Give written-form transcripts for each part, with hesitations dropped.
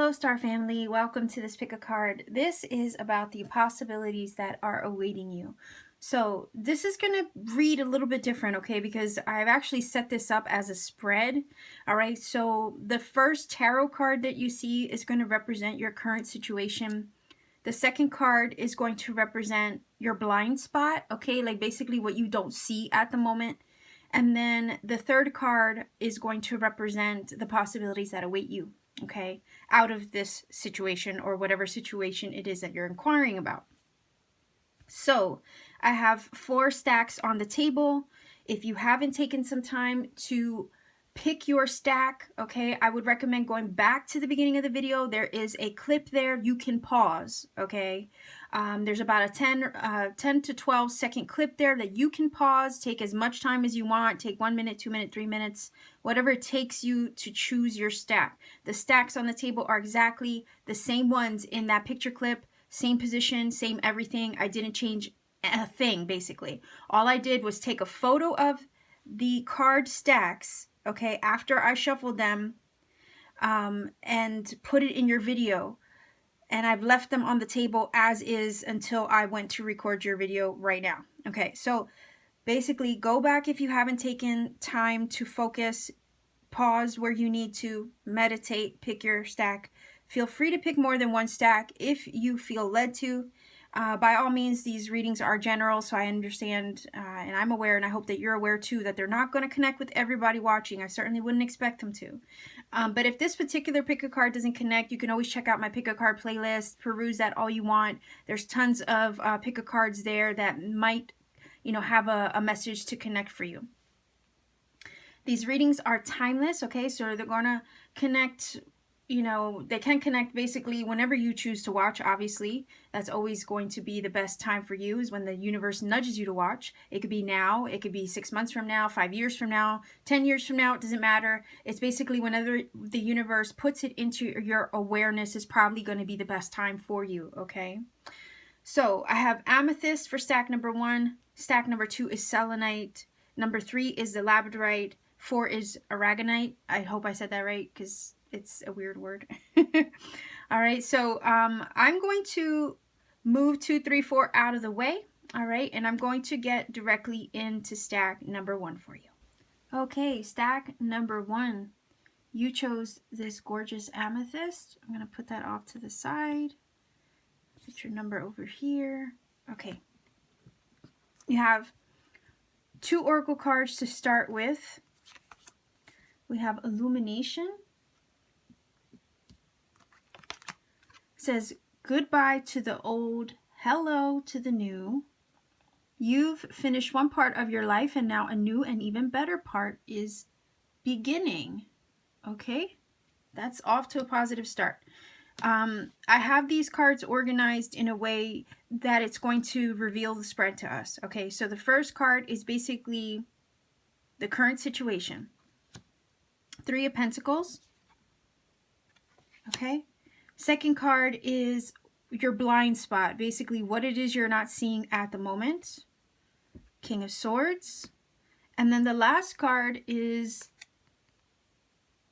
Hello, Star Family. Welcome to this pick a card. This is about the possibilities that are awaiting you. So this is going to read a little bit different, okay, because I've actually set this up as a spread. All right, so the first tarot card that you see is going to represent your current situation. The second card is going to represent your blind spot, okay, like basically what you don't see at the moment. And then the third card is going to represent the possibilities that await you, okay, out of this situation or whatever situation it is that you're inquiring about. So I have 4 stacks on the table. If you haven't taken some time to pick your stack, okay, I would recommend going back to the beginning of the video. There is a clip there. You can pause, okay? There's about a 10 to 12 second clip there that you can pause. Take as much time as you want. Take 1 minute, 2 minutes, 3 minutes, whatever it takes you to choose your stack. The stacks on the table are exactly the same ones in that picture clip. Same position, same everything. I didn't change a thing, basically. All I did was take a photo of the card stacks, okay, after I shuffled them, and put it in your video. And I've left them on the table as is until I went to record your video right now. Okay, so basically go back if you haven't taken time to focus, pause where you need to, meditate, pick your stack. Feel free to pick more than one stack if you feel led to. By all means, these readings are general, so I understand and I'm aware, and I hope that you're aware too, that they're not going to connect with everybody watching. I certainly wouldn't expect them to. But if this particular pick a card doesn't connect, you can always check out my pick a card playlist, peruse that all you want. There's tons of pick a cards there that might, have a message to connect for you. These readings are timeless, okay? So they're going to connect, they can connect basically whenever you choose to watch, obviously. That's always going to be the best time for you, is when the universe nudges you to watch. It could be now, it could be 6 months from now, 5 years from now, 10 years from now, it doesn't matter. It's basically whenever the universe puts it into your awareness is probably going to be the best time for you, okay? So I have Amethyst for stack number 1. Stack number 2 is Selenite. Number 3 is the Labradorite. 4 is Aragonite. I hope I said that right, because it's a weird word. All right, so I'm going to move 2, 3, 4 out of the way. All right, and I'm going to get directly into stack number 1 for you. Okay, stack number 1. You chose this gorgeous amethyst. I'm going to put that off to the side. Put your number over here. Okay. You have 2 oracle cards to start with. We have Illumination. It says, goodbye to the old, hello to the new. You've finished one part of your life and now a new and even better part is beginning. Okay, that's off to a positive start. I have these cards organized in a way that it's going to reveal the spread to us. Okay, so the first card is basically the current situation. 3 of Pentacles. Okay. Second card is your blind spot. Basically what it is you're not seeing at the moment. King of Swords. And then the last card is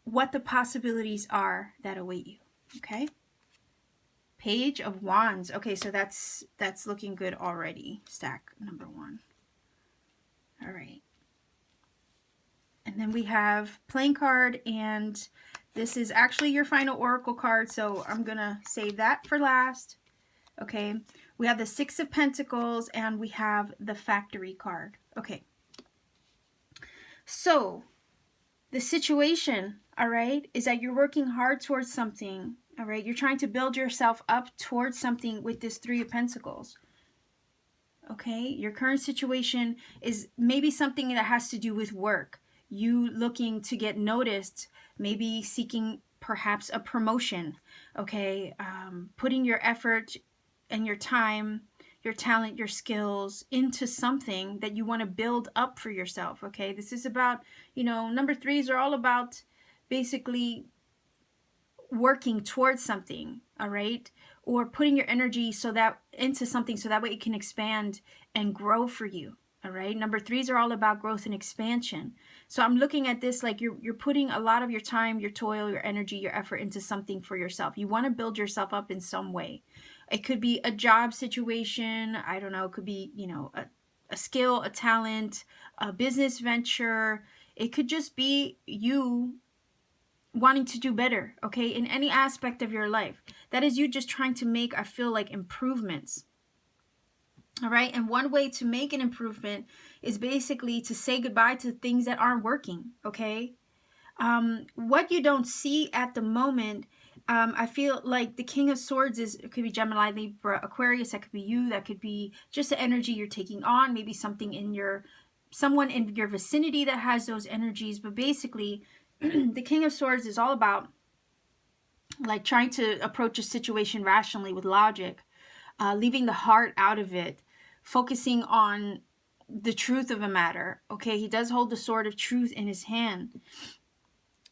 what the possibilities are that await you. Okay. Page of Wands. Okay, so that's looking good already. Stack number 1. All right. And then we have playing card, and this is actually your final oracle card, so I'm going to save that for last. Okay, we have the 6 of Pentacles, and we have the Factory card. Okay, so the situation, all right, is that you're working hard towards something, all right? You're trying to build yourself up towards something with this 3 of Pentacles. Okay, your current situation is maybe something that has to do with work. You looking to get noticed, maybe seeking perhaps a promotion, okay? Putting your effort and your time, your talent, your skills into something that you want to build up for yourself, okay? This is about, number 3s are all about basically working towards something, all right? Or putting your energy into something so that way it can expand and grow for you. All right. Number threes are all about growth and expansion. So I'm looking at this like you're putting a lot of your time, your toil, your energy, your effort into something for yourself. You want to build yourself up in some way. It could be a job situation. I don't know. It could be, you know, a skill, a talent, a business venture. It could just be you wanting to do better, okay, in any aspect of your life. That is you just trying to make, I feel like, improvements. All right. And one way to make an improvement is basically to say goodbye to things that aren't working. Okay. What you don't see at the moment, I feel like the King of Swords it could be Gemini, Libra, Aquarius. That could be you. That could be just the energy you're taking on. Maybe someone in your vicinity that has those energies. But basically, the King of Swords is all about like trying to approach a situation rationally with logic, leaving the heart out of it, focusing on the truth of a matter. Okay, he does hold the sword of truth in his hand.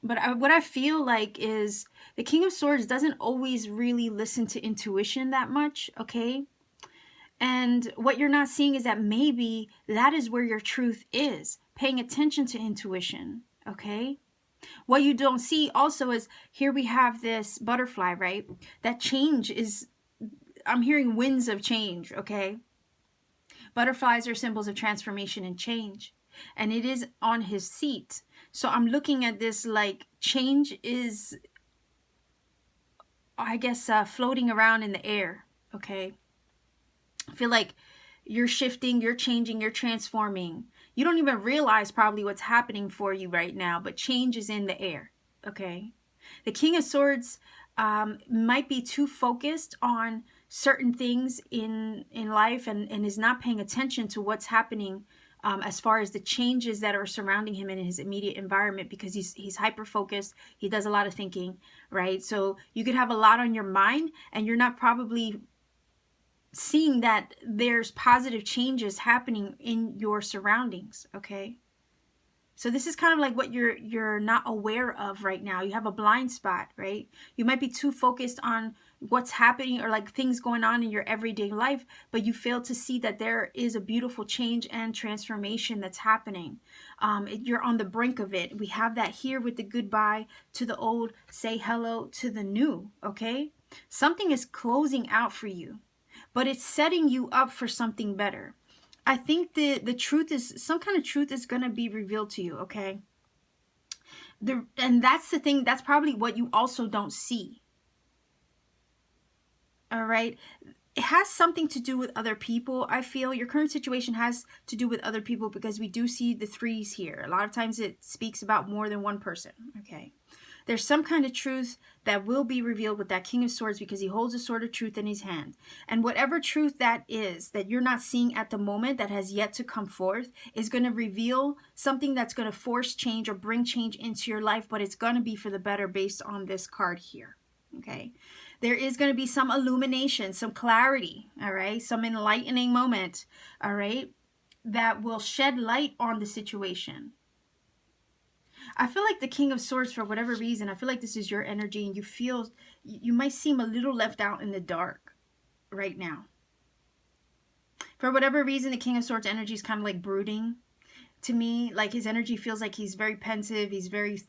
But what I feel like is the King of Swords doesn't always really listen to intuition that much, okay? And what you're not seeing is that maybe that is where your truth is, paying attention to intuition, okay? What you don't see also is here we have this butterfly, right? That change is, I'm hearing winds of change, okay? Butterflies are symbols of transformation and change. And it is on his seat. So I'm looking at this like change is, I guess, floating around in the air, okay? I feel like you're shifting, you're changing, you're transforming. You don't even realize probably what's happening for you right now, but change is in the air, okay? The King of Swords might be too focused on certain things in life and is not paying attention to what's happening as far as the changes that are surrounding him in his immediate environment, because he's hyper focused. He does a lot of thinking, right? So you could have a lot on your mind and you're not probably seeing that there's positive changes happening in your surroundings, okay? So this is kind of like what you're not aware of right now. You have a blind spot, right? You might be too focused on what's happening or like things going on in your everyday life, but you fail to see that there is a beautiful change and transformation that's happening. You're on the brink of it. We have that here with the goodbye to the old, say hello to the new, okay? Something is closing out for you, but it's setting you up for something better. I think the truth is, some kind of truth is going to be revealed to you, okay? And that's the thing, that's probably what you also don't see. All right? It has something to do with other people. I feel your current situation has to do with other people because we do see the threes here. A lot of times it speaks about more than one person, okay? There's some kind of truth that will be revealed with that King of Swords because he holds a sword of truth in his hand. And whatever truth that is that you're not seeing at the moment that has yet to come forth is going to reveal something that's going to force change or bring change into your life, but it's going to be for the better based on this card here, okay? There is going to be some illumination, some clarity, all right? Some enlightening moment, all right, that will shed light on the situation. I feel like the King of Swords, for whatever reason, I feel like this is your energy and you might seem a little left out in the dark right now. For whatever reason, the King of Swords energy is kind of like brooding to me. Like his energy feels like he's very pensive. He's very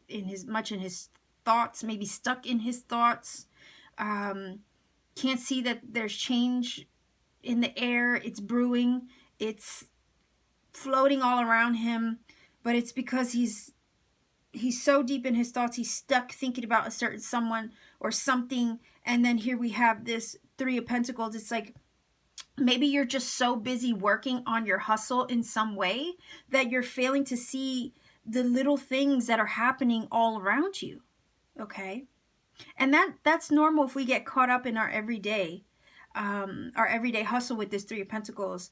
much in his thoughts, maybe stuck in his thoughts. Can't see that there's change in the air. It's brewing. It's floating all around him, but it's because he's so deep in his thoughts, he's stuck thinking about a certain someone or something. And then here we have this Three of Pentacles. It's like maybe you're just so busy working on your hustle in some way that you're failing to see the little things that are happening all around you, okay? And that's normal if we get caught up in our everyday hustle with this Three of Pentacles.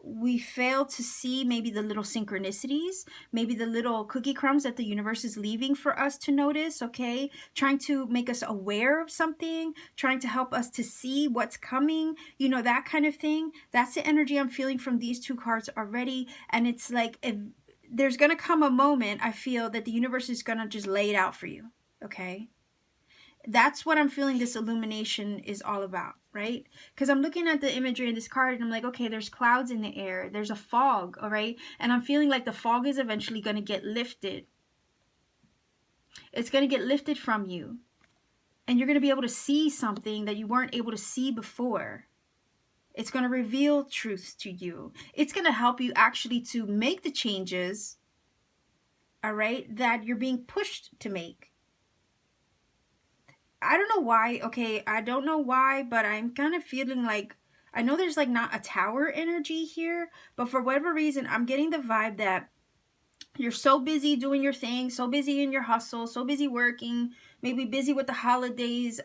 We fail to see maybe the little synchronicities, maybe the little cookie crumbs that the universe is leaving for us to notice, okay? Trying to make us aware of something, trying to help us to see what's coming, you know, that kind of thing. That's the energy I'm feeling from these two cards already. And it's like, there's going to come a moment, I feel, that the universe is going to just lay it out for you, okay? That's what I'm feeling this illumination is all about, right? Because I'm looking at the imagery of this card and I'm like, okay, there's clouds in the air, there's a fog, all right? And I'm feeling like the fog is eventually going to get lifted. It's going to get lifted from you. And you're going to be able to see something that you weren't able to see before. It's going to reveal truths to you. It's going to help you actually to make the changes, all right, that you're being pushed to make. I don't know why, okay, I don't know why, but I'm kind of feeling like, I know there's like not a tower energy here, but for whatever reason, I'm getting the vibe that you're so busy doing your thing, so busy in your hustle, so busy working, maybe busy with the holidays,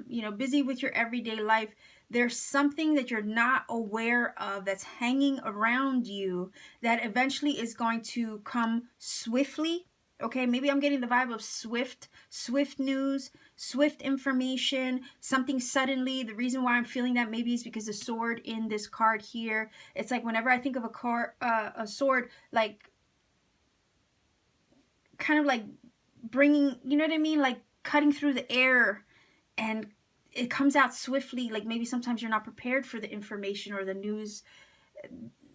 you know, busy with your everyday life. There's something that you're not aware of that's hanging around you that eventually is going to come swiftly. Okay, maybe I'm getting the vibe of swift news, swift information, something suddenly. The reason why I'm feeling that maybe is because the sword in this card here, it's like whenever I think of a sword, like kind of like bringing, you know what I mean? Like cutting through the air, and it comes out swiftly. Like maybe sometimes you're not prepared for the information or the news.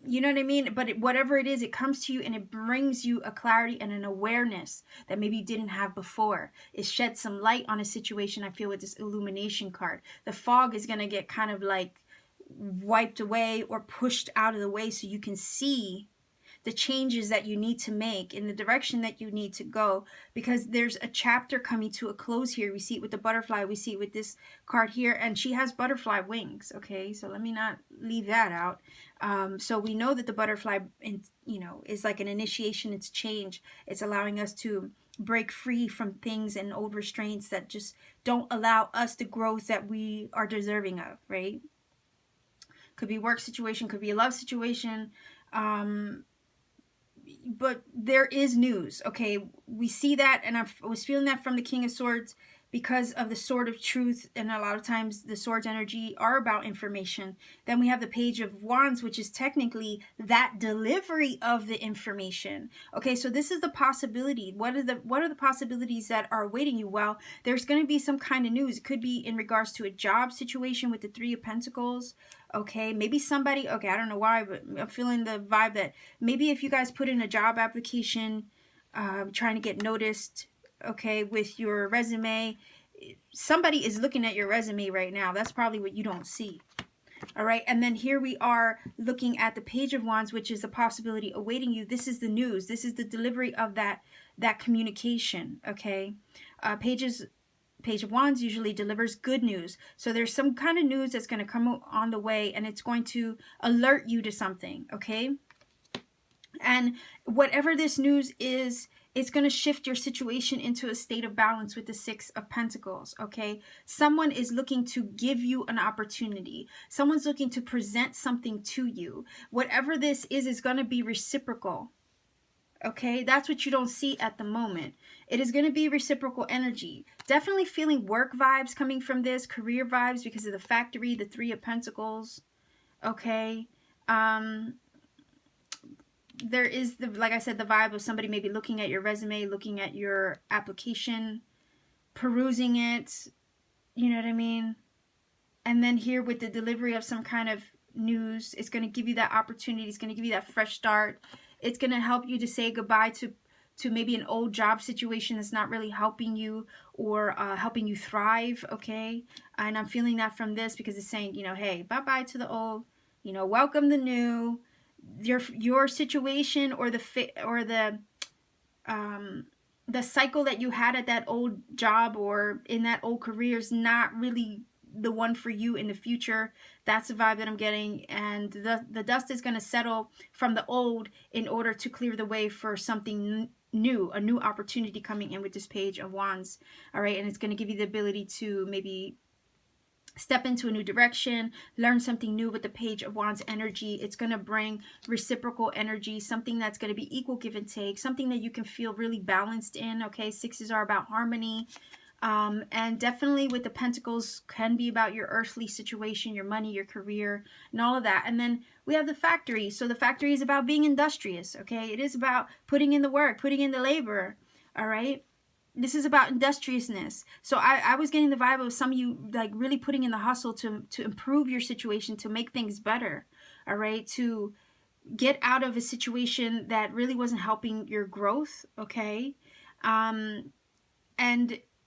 You know what I mean? But whatever it is, it comes to you and it brings you a clarity and an awareness that maybe you didn't have before. It sheds some light on a situation, I feel, with this illumination card. The fog is going to get kind of like wiped away or pushed out of the way so you can see the changes that you need to make in the direction that you need to go, because there's a chapter coming to a close here. We see it with the butterfly, we see it with this card here, and she has butterfly wings. Okay, so let me not leave that out. So we know that the butterfly, you know, is like an initiation. It's change. It's allowing us to break free from things and old restraints that just don't allow us the growth that we are deserving of, right? Could be work situation, could be a love situation, but there is news. Okay, we see that, and I was feeling that from the King of Swords because of the Sword of Truth, and a lot of times the Swords energy are about information. Then we have the Page of Wands, which is technically that delivery of the information. Okay, so this is the possibility. What are the possibilities that are awaiting you? Well, there's going to be some kind of news. It could be in regards to a job situation with the Three of Pentacles. Okay, maybe somebody, okay, I don't know why, but I'm feeling the vibe that maybe if you guys put in a job application, trying to get noticed, okay, with your resume, somebody is looking at your resume right now. That's probably what you don't see. All right, and then here we are looking at the Page of Wands, which is a possibility awaiting you. This is the news. This is the delivery of that communication, okay? Page of Wands usually delivers good news. So there's some kind of news that's going to come on the way, and it's going to alert you to something, okay? And whatever this news is, it's going to shift your situation into a state of balance with the Six of Pentacles, okay? Someone is looking to give you an opportunity. Someone's looking to present something to you. Whatever this is going to be reciprocal, okay? That's what you don't see at the moment. It is going to be reciprocal energy. Definitely feeling work vibes coming from this, career vibes because of the Factory, the Three of Pentacles, okay? There is, like I said, the vibe of somebody maybe looking at your resume, looking at your application, perusing it, you know what I mean? And then here with the delivery of some kind of news, it's going to give you that opportunity. It's going to give you that fresh start. It's going to help you to say goodbye to maybe an old job situation that's not really helping you or helping you thrive, okay? And I'm feeling that from this because it's saying, you know, hey, bye-bye to the old, you know, welcome the new. Your situation or the cycle that you had at that old job or in that old career is not really the one for you in the future. That's the vibe that I'm getting, and the dust is going to settle from the old in order to clear the way for something new, a new opportunity coming in with this Page of Wands. All right, and it's going to give you the ability to maybe step into a new direction, learn something new with the Page of Wands energy. It's going to bring reciprocal energy, something that's going to be equal give and take, something that you can feel really balanced in, okay? Sixes are about harmony. And definitely with the Pentacles can be about your earthly situation, your money, your career, and all of that. And then we have the Factory. So the Factory is about being industrious, okay? It is about putting in the work, putting in the labor, all right? This is about industriousness. So I was getting the vibe of some of you like really putting in the hustle to improve your situation, to make things better. All right. To get out of a situation that really wasn't helping your growth. Okay. And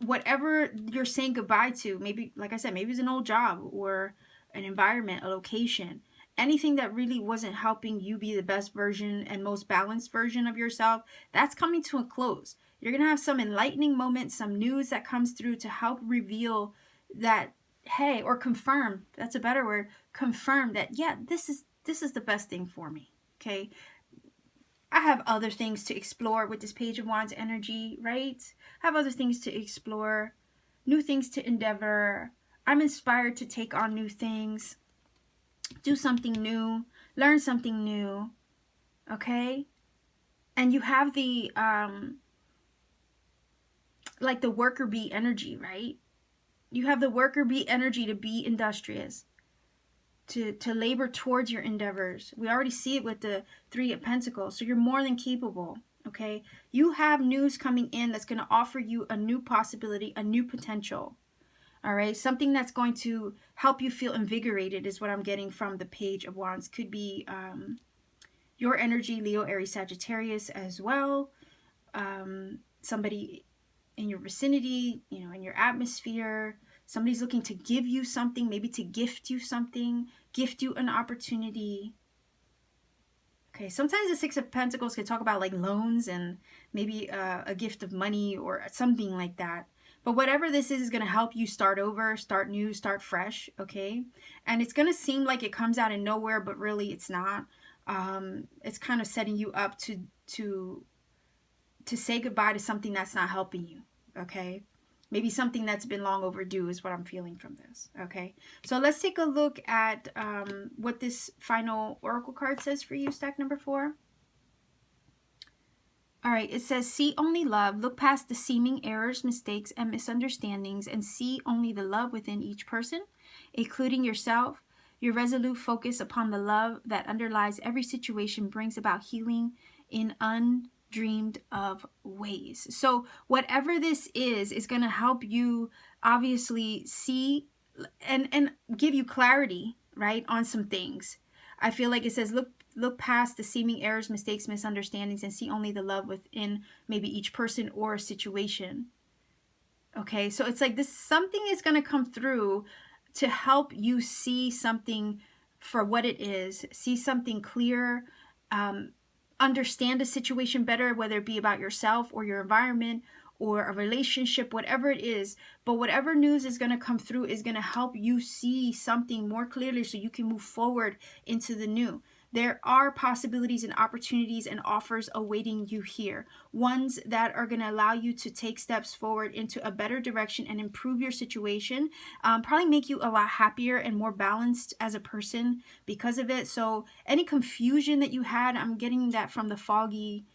whatever you're saying goodbye to, maybe, like I said, maybe it's an old job or an environment, a location, anything that really wasn't helping you be the best version and most balanced version of yourself, that's coming to a close. You're going to have some enlightening moments, some news that comes through to help reveal that, hey, or confirm, that's a better word, confirm that, yeah, this is the best thing for me. Okay. I have other things to explore with this Page of Wands energy, right? I have other things to explore, new things to endeavor. I'm inspired to take on new things, do something new, learn something new, okay? And you have the, like the worker bee energy, right? You have the worker bee energy to be industrious, to labor towards your endeavors. We already see it with the Three of Pentacles. So you're more than capable, okay? You have news coming in that's going to offer you a new possibility, a new potential, all right? Something that's going to help you feel invigorated is what I'm getting from the Page of Wands. Could be your energy, Leo, Aries, Sagittarius as well. Somebody in your vicinity, you know, in your atmosphere. Somebody's looking to give you something, maybe to gift you something, gift you an opportunity. Okay, sometimes the Six of Pentacles can talk about like loans and maybe a gift of money or something like that. But whatever this is going to help you start over, start new, start fresh, okay? And it's going to seem like it comes out of nowhere, but really it's not. It's kind of setting you up to say goodbye to something that's not helping you, okay? Maybe something that's been long overdue is what I'm feeling from this, okay? So let's take a look at what this final oracle card says for you, stack number 4. All right, it says, see only love, look past the seeming errors, mistakes, and misunderstandings, and see only the love within each person, including yourself. Your resolute focus upon the love that underlies every situation brings about healing in undreamed of ways. So whatever this is going to help you obviously see and give you clarity, right, on some things. I feel like it says, look past the seeming errors, mistakes, misunderstandings, and see only the love within maybe each person or a situation. Okay, so it's like this, something is going to come through to help you see something for what it is, see something clear, understand a situation better, whether it be about yourself or your environment or a relationship, whatever it is. But whatever news is going to come through is going to help you see something more clearly so you can move forward into the new. There are possibilities and opportunities and offers awaiting you here. Ones that are going to allow you to take steps forward into a better direction and improve your situation. Probably make you a lot happier and more balanced as a person because of it. So any confusion that you had, I'm getting that from the foggy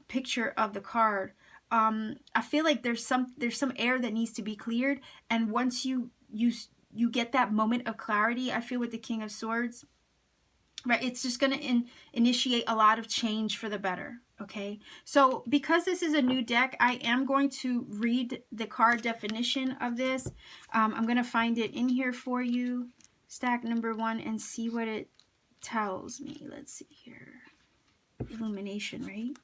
picture of the card. I feel like there's some air that needs to be cleared. And once you get that moment of clarity, I feel with the King of Swords, right, it's just going to initiate a lot of change for the better, okay? So because this is a new deck, I am going to read the card definition of this. I'm going to find it in here for you, stack number 1, and see what it tells me. Let's see here. Illumination, right?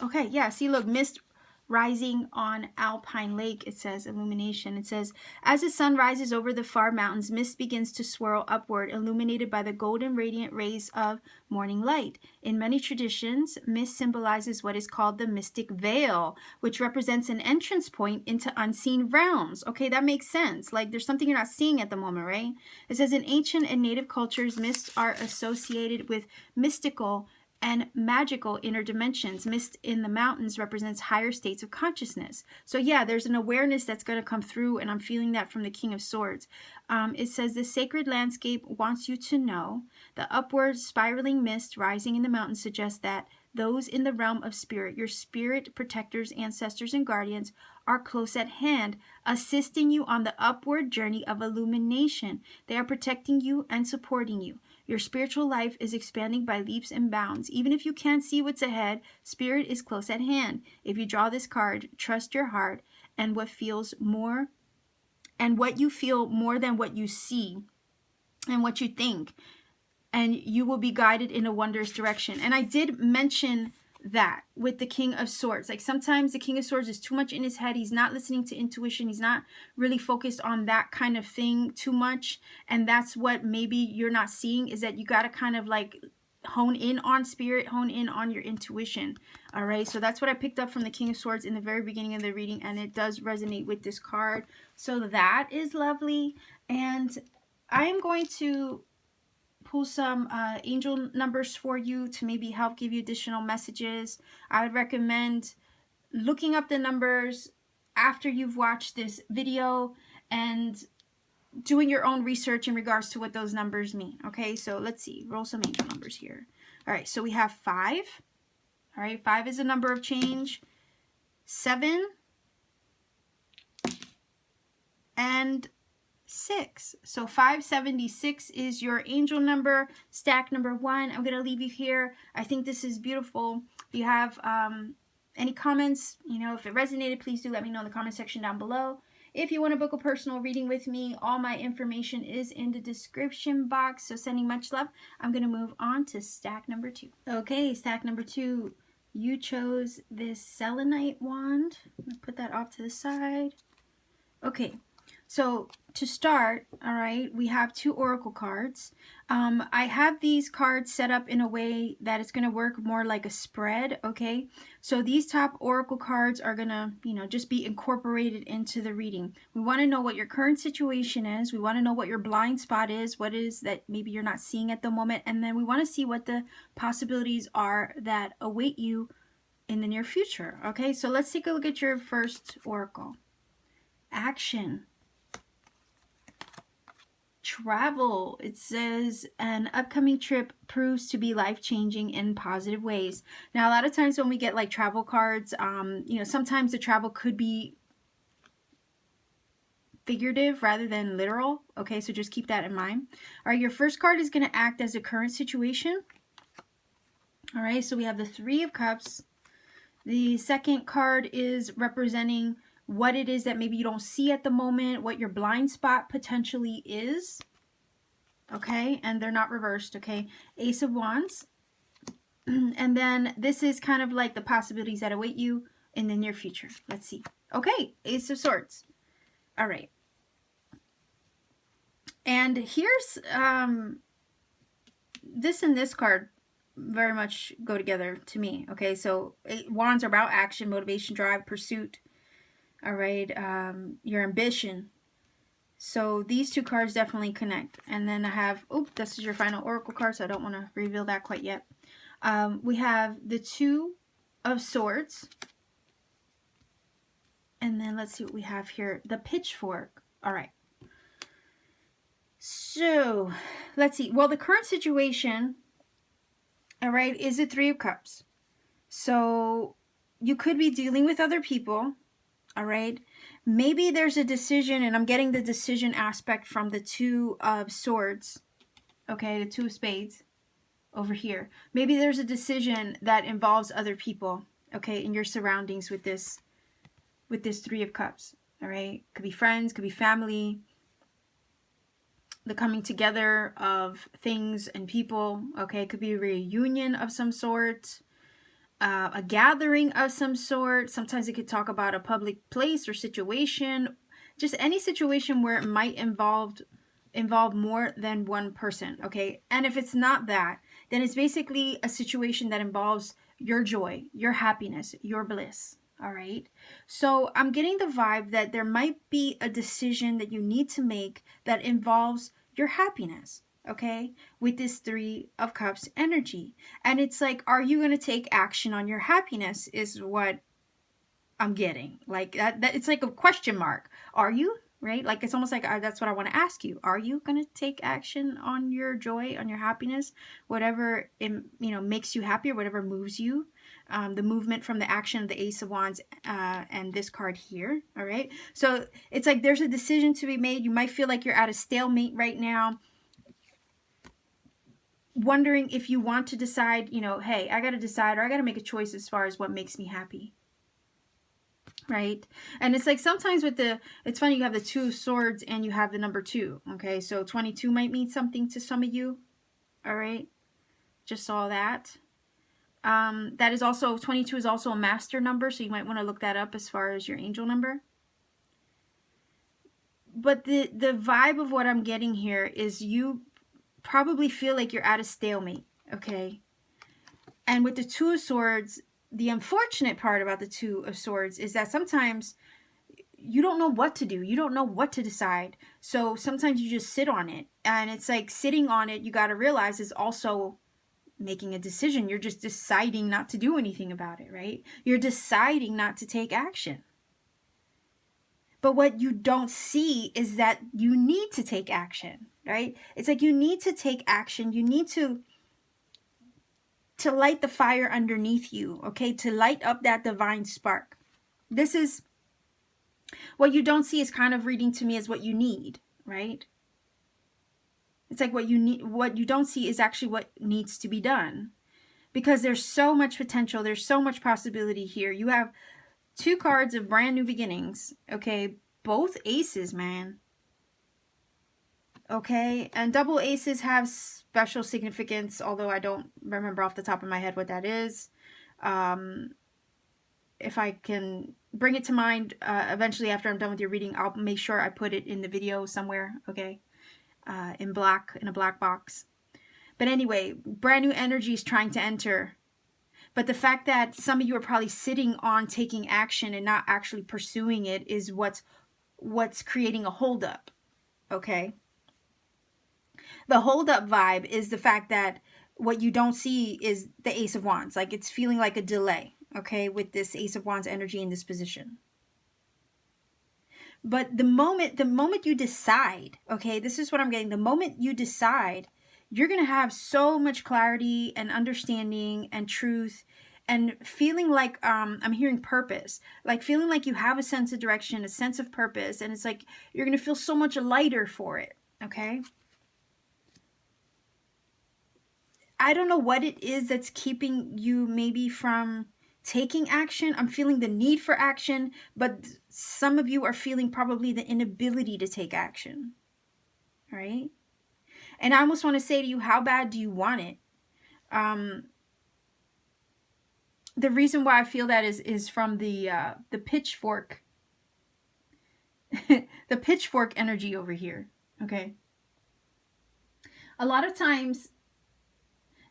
Okay, yeah, see, look, mist rising on Alpine Lake, it says illumination. It says, as the sun rises over the far mountains, mist begins to swirl upward, illuminated by the golden radiant rays of morning light. In many traditions, mist symbolizes what is called the mystic veil, which represents an entrance point into unseen realms. Okay, that makes sense. Like there's something you're not seeing at the moment, right? It says, in ancient and native cultures, mists are associated with mystical and magical inner dimensions. Mist in the mountains represents higher states of consciousness. So yeah, there's an awareness that's going to come through, and I'm feeling that from the King of Swords. It says, the sacred landscape wants you to know. The upward spiraling mist rising in the mountains suggests that those in the realm of spirit, your spirit protectors, ancestors, and guardians, are close at hand, assisting you on the upward journey of illumination. They are protecting you and supporting you. Your spiritual life is expanding by leaps and bounds. Even if you can't see what's ahead, spirit is close at hand. If you draw this card, trust your heart and what you feel more than what you see and what you think, and you will be guided in a wondrous direction. And I did mention that with the King of Swords. Like sometimes the King of Swords is too much in his head. He's not listening to intuition. He's not really focused on that kind of thing too much. And that's what maybe you're not seeing, is that you got to kind of like hone in on spirit, hone in on your intuition. All right, so that's what I picked up from the King of Swords in the very beginning of the reading, and it does resonate with this card. So that is lovely. And I am going to pull some angel numbers for you to maybe help give you additional messages. I would recommend looking up the numbers after you've watched this video and doing your own research in regards to what those numbers mean. Okay, so let's see. Roll some angel numbers here. All right, so we have 5. All right, 5 is a number of change. 7 and 6. So 576 is your angel number, stack number 1. I'm going to leave you here. I think this is beautiful. If you have any comments, you know, if it resonated, please do let me know in the comment section down below. If you want to book a personal reading with me, all my information is in the description box. So sending much love. I'm going to move on to stack number 2. Okay, stack number 2. You chose this Selenite wand. I'm going to put that off to the side. Okay. So to start, all right, we have 2 oracle cards. I have these cards set up in a way that it's going to work more like a spread, okay? So these top oracle cards are going to, you know, just be incorporated into the reading. We want to know what your current situation is. We want to know what your blind spot is, what is that maybe you're not seeing at the moment. And then we want to see what the possibilities are that await you in the near future, okay? So let's take a look at your first oracle. Action. Travel. It says an upcoming trip proves to be life-changing in positive ways. Now, a lot of times when we get like travel cards, you know, sometimes the travel could be figurative rather than literal. Okay, so just keep that in mind. All right, your first card is going to act as a current situation. All right, so we have the 3 of Cups. The second card is representing what it is that maybe you don't see at the moment, what your blind spot potentially is. Okay, and they're not reversed, okay? Ace of Wands. And then this is kind of like the possibilities that await you in the near future. Let's see. Okay, Ace of Swords. All right. And here's, this and this card very much go together to me, okay? So Wands are about action, motivation, drive, pursuit. All right, your ambition. So these 2 cards definitely connect. And then I have, oh, this is your final oracle card, so I don't want to reveal that quite yet. We have the 2 of Swords. And then let's see what we have here. The Pitchfork. All right. So let's see. Well, the current situation, all right, is the 3 of Cups. So you could be dealing with other people. All right, maybe there's a decision, and I'm getting the decision aspect from the 2 of Swords. Okay, the 2 of Spades over here. Maybe there's a decision that involves other people, okay, in your surroundings with this 3 of Cups. All right, could be friends, could be family, the coming together of things and people. Okay, it could be a reunion of some sort. A gathering of some sort. Sometimes it could talk about a public place or situation, just any situation where it might involve more than one person, okay? And if it's not that, then it's basically a situation that involves your joy, your happiness, your bliss, all right? So I'm getting the vibe that there might be a decision that you need to make that involves your happiness, okay, with this 3 of Cups energy. And it's like, are you going to take action on your happiness is what I'm getting. Like that it's like a question mark. Are you? Right? Like it's almost like that's what I want to ask you. Are you going to take action on your joy, on your happiness, whatever it, you know, makes you happy or whatever moves you? The movement from the action of the Ace of Wands and this card here. All right. So it's like there's a decision to be made. You might feel like you're at a stalemate right now. wondering if you want to decide, you know, hey, I got to decide, or I got to make a choice as far as what makes me happy. Right? And it's like sometimes with it's funny, you have the 2 of Swords and you have the number 2. Okay, so 22 might mean something to some of you. All right, just saw that. That is also, 22 is also a master number, so you might want to look that up as far as your angel number. But the vibe of what I'm getting here is you probably feel like you're at a stalemate, okay? And with the 2 of Swords, the unfortunate part about the 2 of Swords is that sometimes you don't know what to do. You don't know what to decide. So sometimes you just sit on it. And it's like sitting on it, you got to realize, is also making a decision. You're just deciding not to do anything about it, right? You're deciding not to take action. But what you don't see is that you need to take action, right? It's like you need to take action. You need to light the fire underneath you, okay? To light up that divine spark. This is what you don't see, is kind of reading to me as what you need, right? It's like what you need, what you don't see is actually what needs to be done, because there's so much potential. There's so much possibility here. You have 2 cards of brand new beginnings. Okay. Both aces, man. Okay. And double aces have special significance, although I don't remember off the top of my head what that is. If I can bring it to mind, eventually after I'm done with your reading, I'll make sure I put it in the video somewhere. Okay. In a black box. But anyway, brand new energy is trying to enter. But the fact that some of you are probably sitting on taking action and not actually pursuing it is what's creating a holdup. Okay. The holdup vibe is the fact that what you don't see is the Ace of Wands. Like, it's feeling like a delay. Okay. With this Ace of Wands energy in this position. But the moment you decide, okay, this is what I'm getting. The moment you decide, you're going to have so much clarity and understanding and truth and feeling like, I'm hearing purpose, like feeling like you have a sense of direction, a sense of purpose. And it's like, you're going to feel so much lighter for it. Okay. I don't know what it is that's keeping you maybe from taking action. I'm feeling the need for action, but some of you are feeling probably the inability to take action. All right. And I almost want to say to you, how bad do you want it? The reason why I feel that is from the pitchfork, the pitchfork energy over here. Okay. A lot of times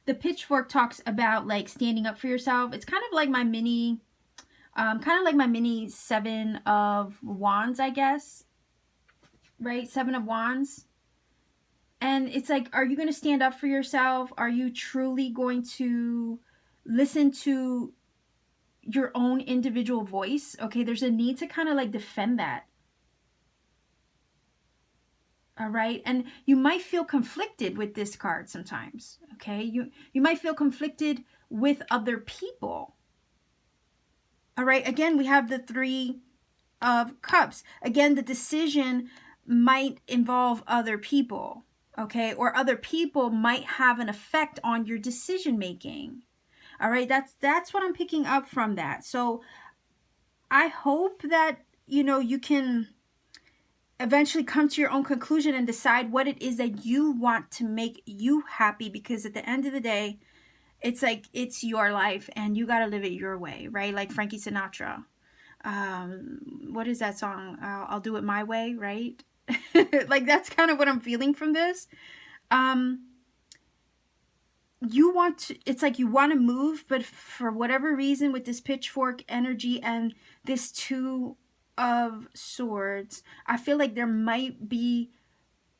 the pitchfork talks about like standing up for yourself. It's kind of like my mini, 7 of Wands, I guess. Right? 7 of Wands. And it's like, are you going to stand up for yourself? Are you truly going to listen to your own individual voice? Okay, there's a need to kind of like defend that. All right, and you might feel conflicted with this card sometimes. Okay, you might feel conflicted with other people. All right, again, we have the 3 of Cups. Again, the decision might involve other people. Okay, or other people might have an effect on your decision making. All right, that's what I'm picking up from that. So I hope that, you know, you can eventually come to your own conclusion and decide what it is that you want to make you happy, because at the end of the day, it's like, it's your life and you got to live it your way, right? Like Frankie Sinatra. What is that song? I'll do it my way, right? Like, that's kind of what I'm feeling from this. You want to, it's like you want to move, but for whatever reason, with this pitchfork energy and this 2 of Swords, I feel like there might be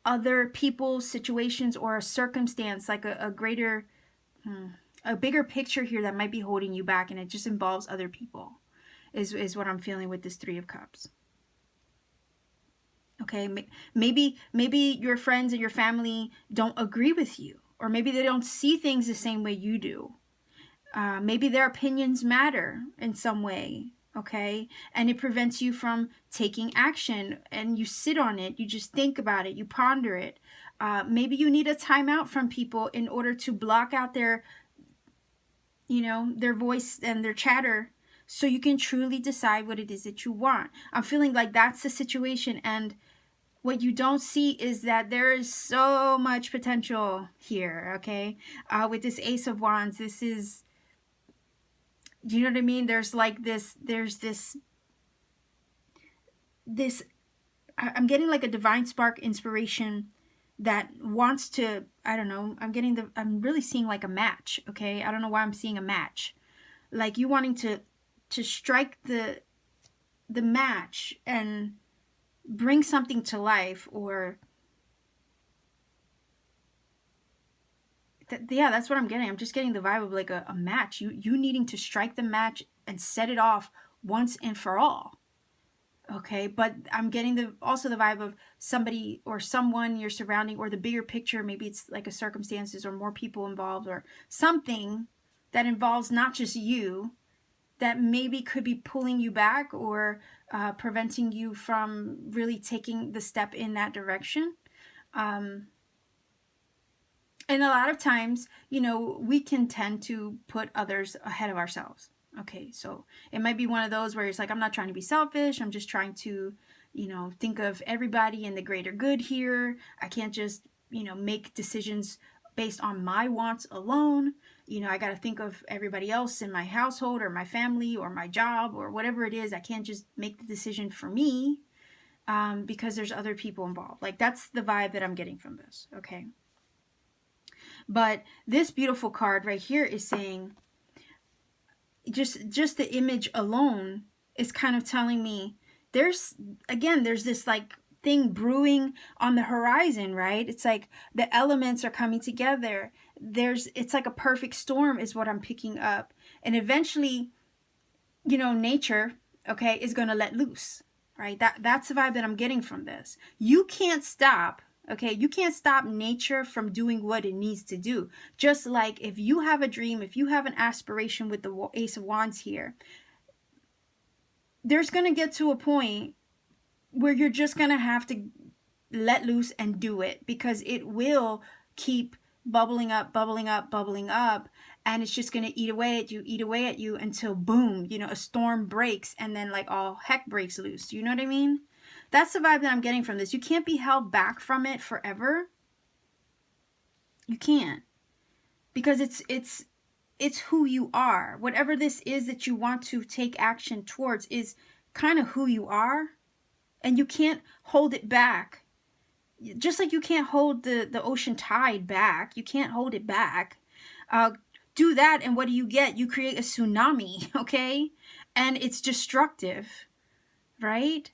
other people, situations, or a circumstance, like a bigger picture here that might be holding you back, and it just involves other people, is what I'm feeling with this 3 of Cups. Okay, maybe your friends and your family don't agree with you, or maybe they don't see things the same way you do. Maybe their opinions matter in some way. okay? And it prevents you from taking action, and you sit on it, you just think about it, you ponder it. Maybe you need a timeout from people in order to block out their, you know, their voice and their chatter, so you can truly decide what it is that you want. I'm feeling like that's the situation, and what you don't see is that there is so much potential here, okay? With this Ace of Wands, this is, you know what I mean? There's like this, I'm getting like a divine spark inspiration that wants to, I don't know, I'm really seeing like a match, okay? I don't know why I'm seeing a match. Like you wanting to strike the match and bring something to life, or yeah, that's what I'm getting. I'm just getting the vibe of like a match. You needing to strike the match and set it off once and for all. Okay, but I'm getting also the vibe of somebody or someone you're surrounding, or the bigger picture. Maybe it's like a circumstances or more people involved, or something that involves not just you, that maybe could be pulling you back, or preventing you from really taking the step in that direction. And a lot of times, you know, we can tend to put others ahead of ourselves. Okay, so it might be one of those where it's like, I'm not trying to be selfish. I'm just trying to, you know, think of everybody and the greater good here. I can't just, you know, make decisions based on my wants alone. You know, I got to think of everybody else in my household or my family or my job or whatever it is. I can't just make the decision for me, because there's other people involved. Like that's the vibe that I'm getting from this. Okay. But this beautiful card right here is saying, just the image alone is kind of telling me there's this like thing brewing on the horizon, right? It's like the elements are coming together. It's like a perfect storm is what I'm picking up. And eventually, you know, nature, okay, is going to let loose, right? That's the vibe that I'm getting from this. You can't stop, okay? You can't stop nature from doing what it needs to do. Just like if you have a dream, if you have an aspiration with the Ace of Wands here, there's going to get to a point where you're just going to have to let loose and do it, because it will keep bubbling up, bubbling up, bubbling up, and it's just going to eat away at you until boom, you know, a storm breaks, and then like all heck breaks loose. You know what I mean? That's the vibe that I'm getting from this. You can't be held back from it forever. You can't, because it's who you are. Whatever this is that you want to take action towards is kind of who you are, and you can't hold it back. Just like you can't hold the ocean tide back, you can't hold it back. Do that, and what do you get? You create a tsunami, okay? And it's destructive, right?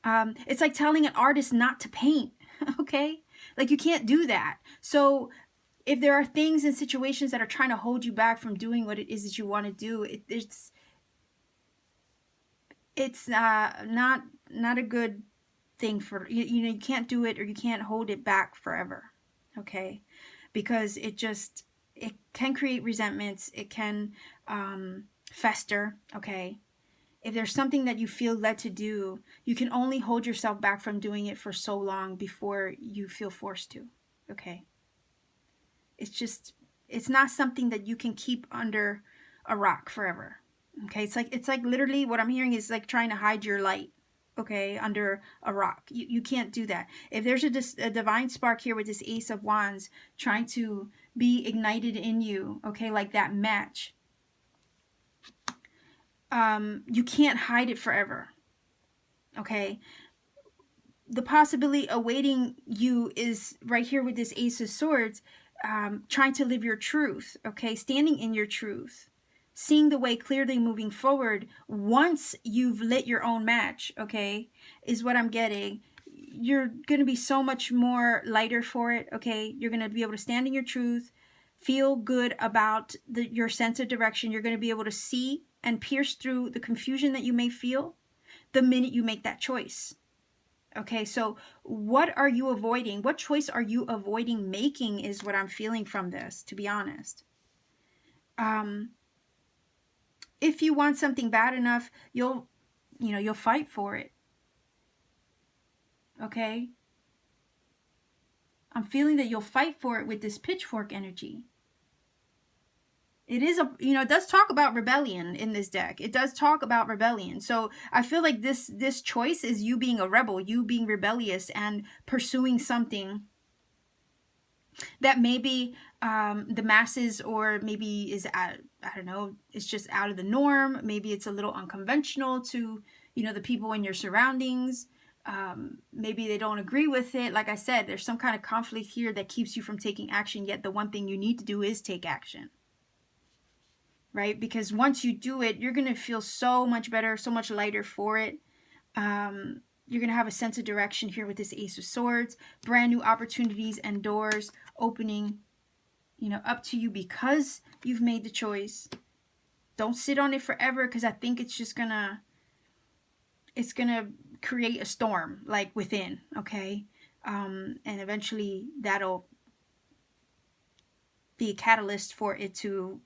It's like telling an artist not to paint, okay? Like you can't do that. So if there are things and situations that are trying to hold you back from doing what it is that you want to do, it's not a good thing for you know, you can't do it, or you can't hold it back forever, okay? Because it can create resentments. It can fester, okay? If there's something that you feel led to do, you can only hold yourself back from doing it for so long before you feel forced to, okay? It's not something that you can keep under a rock forever, okay? It's like literally what I'm hearing is like trying to hide your light, okay, under a rock. You can't do that. If there's a divine spark here with this Ace of Wands trying to be ignited in you, okay, like that match, you can't hide it forever, okay? The possibility awaiting you is right here with this Ace of Swords, trying to live your truth, okay? Standing in your truth, seeing the way clearly, moving forward once you've lit your own match, okay, is what I'm getting. You're going to be so much more lighter for it, okay? You're going to be able to stand in your truth, feel good about your sense of direction. You're going to be able to see and pierce through the confusion that you may feel the minute you make that choice. Okay, so what are you avoiding? What choice are you avoiding making is what I'm feeling from this, to be honest. if you want something bad enough, you'll fight for it. Okay? I'm feeling that you'll fight for it with this pitchfork energy. It is it does talk about rebellion in this deck. It does talk about rebellion. So I feel like this choice is you being a rebel, you being rebellious and pursuing something that maybe the masses, or maybe is I don't know, it's just out of the norm. Maybe it's a little unconventional to, the people in your surroundings. Maybe they don't agree with it. Like I said, there's some kind of conflict here that keeps you from taking action, yet the one thing you need to do is take action. Right? Because once you do it, you're going to feel so much better, so much lighter for it. You're going to have a sense of direction here with this Ace of Swords. Brand new opportunities and doors opening, up to you because you've made the choice. Don't sit on it forever, because I think it's just going to, create a storm, like, within, okay? And eventually that'll be a catalyst for it to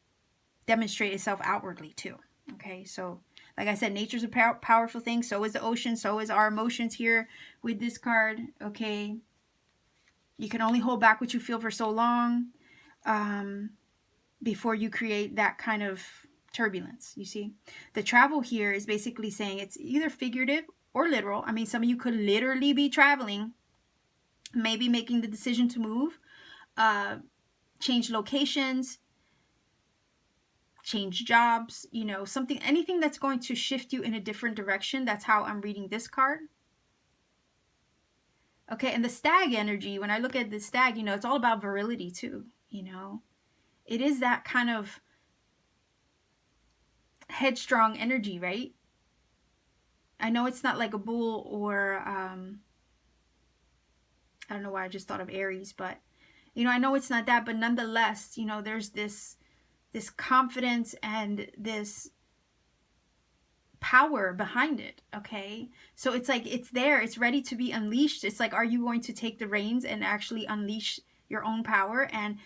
demonstrate itself outwardly too. Okay, so like I said, nature's a powerful thing. So is the ocean. So is our emotions here with this card. Okay, you can only hold back what you feel for so long before you create that kind of turbulence. You see, the travel here is basically saying it's either figurative or literal. I mean, some of you could literally be traveling, maybe making the decision to move, change locations, change jobs, anything that's going to shift you in a different direction. That's how I'm reading this card. Okay, and the stag energy, when I look at the stag, it's all about virility too, It is that kind of headstrong energy, right? I know it's not like a bull or, I don't know why I just thought of Aries, but, I know it's not that, but nonetheless, there's this confidence and this power behind it. Okay, so it's like it's there, it's ready to be unleashed. It's like, are you going to take the reins and actually unleash your own power and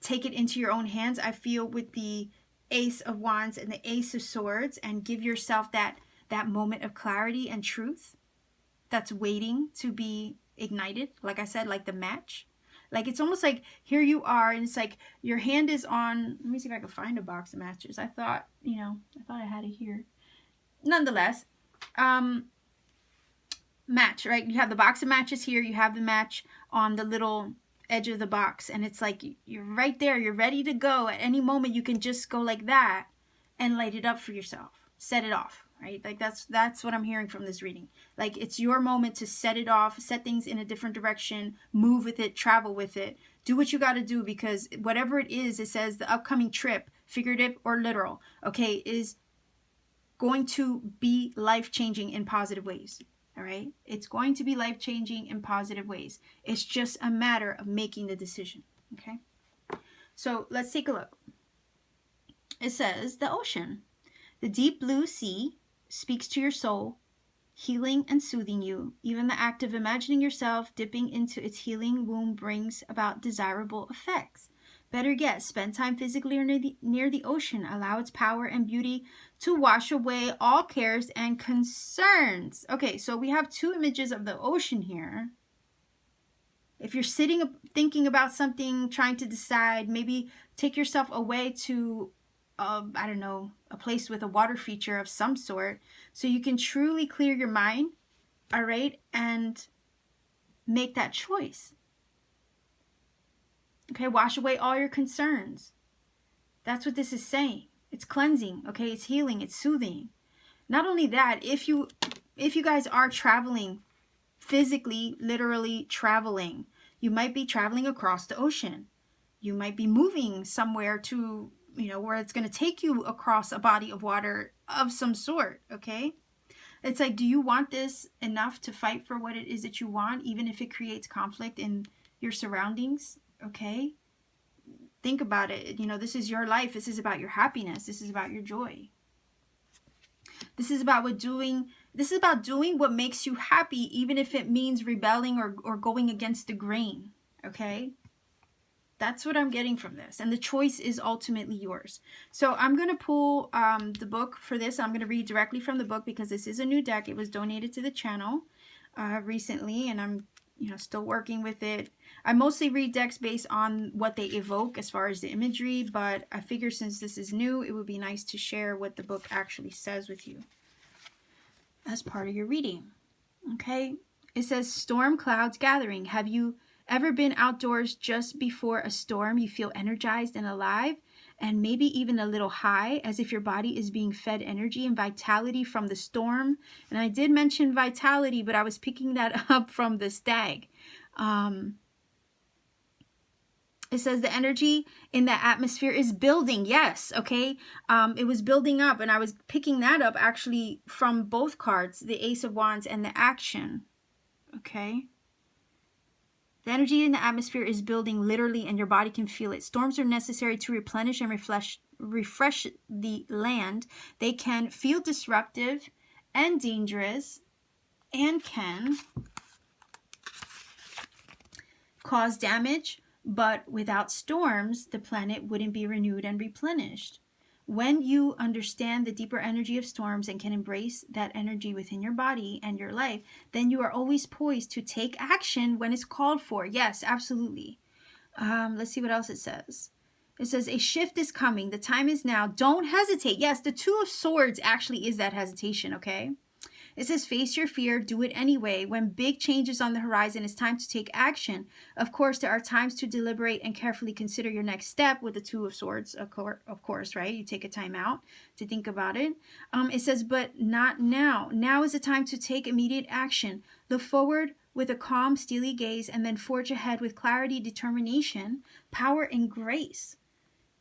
take it into your own hands? I feel with the Ace of Wands and the Ace of Swords, and give yourself that moment of clarity and truth that's waiting to be ignited. Like I said, like the match. Like, it's almost like here you are, and it's like your hand is on, let me see if I can find a box of matches. I thought I had it here. Nonetheless, match, right? You have the box of matches here. You have the match on the little edge of the box, and it's like you're right there. You're ready to go. At any moment, you can just go like that and light it up for yourself. Set it off. Right? Like that's what I'm hearing from this reading. Like, it's your moment to set it off, set things in a different direction, move with it, travel with it, do what you got to do, because whatever it is, it says the upcoming trip, figurative or literal, okay, is going to be life-changing in positive ways. All right? It's going to be life-changing in positive ways. It's just a matter of making the decision. Okay? So let's take a look. It says the ocean. The deep blue sea speaks to your soul, healing and soothing you. Even the act of imagining yourself dipping into its healing womb brings about desirable effects. Better yet, spend time physically or near the ocean. Allow its power and beauty to wash away all cares and concerns. Okay, so we have two images of the ocean here. If you're sitting thinking about something, trying to decide, maybe take yourself away to I don't know, a place with a water feature of some sort, so you can truly clear your mind, all right, and make that choice. Okay, wash away all your concerns. That's what this is saying. It's cleansing, okay, it's healing, it's soothing. Not only that, if you guys are traveling, physically, literally traveling, you might be traveling across the ocean. You might be moving somewhere to, where it's going to take you across a body of water of some sort, okay? It's like, do you want this enough to fight for what it is that you want, even if it creates conflict in your surroundings, okay? Think about it. This is your life. This is about your happiness. This is about your joy. This is about doing what makes you happy, even if it means rebelling or going against the grain, okay? That's what I'm getting from this. And the choice is ultimately yours. So I'm going to pull the book for this. I'm going to read directly from the book because this is a new deck. It was donated to the channel recently, and I'm still working with it. I mostly read decks based on what they evoke as far as the imagery, but I figure since this is new, it would be nice to share what the book actually says with you as part of your reading. Okay, it says storm clouds gathering. Have you ever been outdoors just before a storm? You feel energized and alive, and maybe even a little high, as if your body is being fed energy and vitality from the storm. And I did mention vitality, but I was picking that up from the stag. It says the energy in the atmosphere is building. Yes, okay. It was building up, and I was picking that up actually from both cards, the Ace of Wands and the Action. Okay. The energy in the atmosphere is building literally, and your body can feel it. Storms are necessary to replenish and refresh the land. They can feel disruptive and dangerous and can cause damage, but without storms, the planet wouldn't be renewed and replenished. When you understand the deeper energy of storms and can embrace that energy within your body and your life, then you are always poised to take action when it's called for. Yes, absolutely. Let's see what else it says. It says a shift is coming. The time is now. Don't hesitate. Yes, the Two of Swords actually is that hesitation, okay? It says face your fear, do it anyway. When big changes on the horizon, it's time to take action. Of course, there are times to deliberate and carefully consider your next step with the Two of Swords, of course, right? You take a time out to think about it. It says, but not now. Now is the time to take immediate action. Look forward with a calm, steely gaze, and then forge ahead with clarity, determination, power, and grace.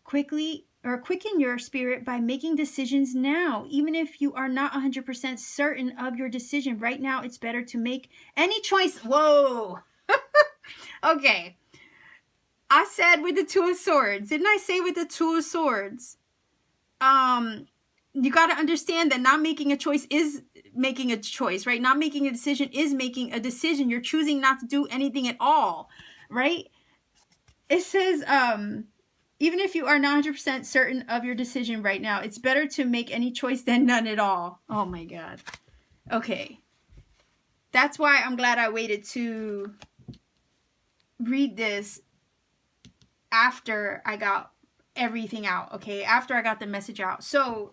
Quicken your spirit by making decisions now. Even if you are not 100% certain of your decision right now, it's better to make any choice. Whoa. Okay. I said with the Two of Swords. Didn't I say with the Two of Swords? You got to understand that not making a choice is making a choice, right? Not making a decision is making a decision. You're choosing not to do anything at all, right? It says, even if you are not 100% certain of your decision right now, it's better to make any choice than none at all. Oh my God. Okay. That's why I'm glad I waited to read this after I got everything out, okay? After I got the message out. So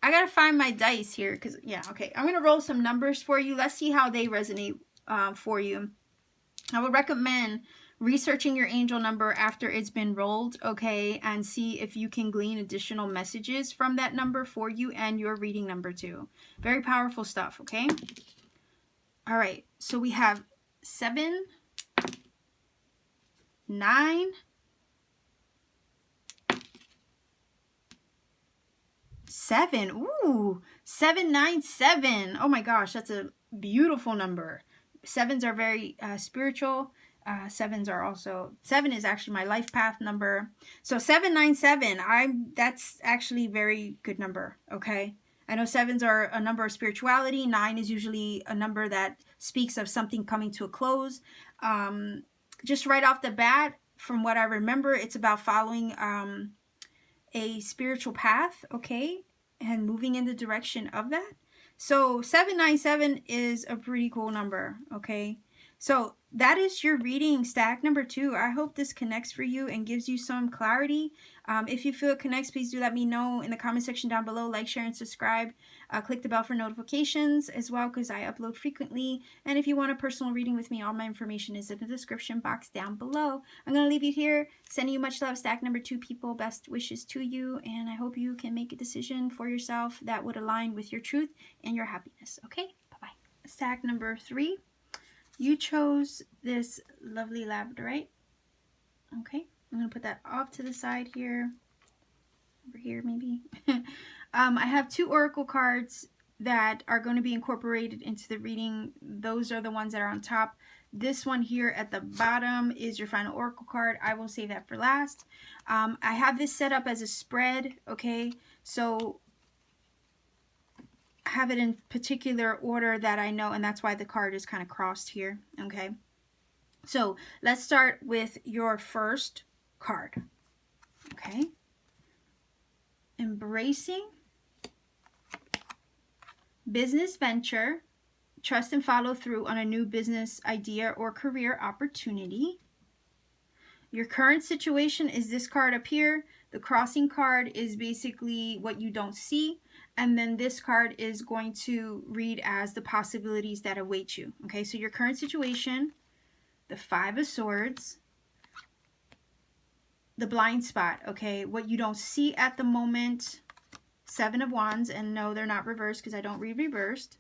I got to find my dice here because, yeah, okay. I'm going to roll some numbers for you. Let's see how they resonate for you. I would recommend researching your angel number after it's been rolled, okay, and see if you can glean additional messages from that number for you and your reading number too. Very powerful stuff, okay? All right, so we have 7, 9, 7. Ooh, 797. Oh my gosh, that's a beautiful number. 7s are very spiritual. 7s are also, 7 is actually my life path number. So 797, that's actually very good number, okay? I know 7s are a number of spirituality. 9 is usually a number that speaks of something coming to a close. Just right off the bat, from what I remember, it's about following a spiritual path, okay? And moving in the direction of that. So 797 is a pretty cool number, okay? So that is your reading, stack number 2. I hope this connects for you and gives you some clarity. If you feel it connects, please do let me know in the comment section down below. Like, share, and subscribe. Click the bell for notifications as well because I upload frequently. And if you want a personal reading with me, all my information is in the description box down below. I'm going to leave you here. Sending you much love, stack number 2 people. Best wishes to you. And I hope you can make a decision for yourself that would align with your truth and your happiness. Okay? Bye-bye. Stack number 3. You chose this lovely Labradorite. Okay, I'm going to put that off to the side here. Over here, maybe. I have 2 oracle cards that are going to be incorporated into the reading. Those are the ones that are on top. This one here at the bottom is your final oracle card. I will save that for last. I have this set up as a spread, okay? So have it in particular order that I know, and that's why the card is kind of crossed here, okay? So let's start with your first card. Okay. Embracing business venture, trust and follow through on a new business idea or career opportunity. Your current situation is this card up here. The crossing card is basically what you don't see. And then this card is going to read as the possibilities that await you. Okay, so your current situation, the Five of Swords, the blind spot, okay, what you don't see at the moment, Seven of Wands, and no, they're not reversed because I don't read reversed.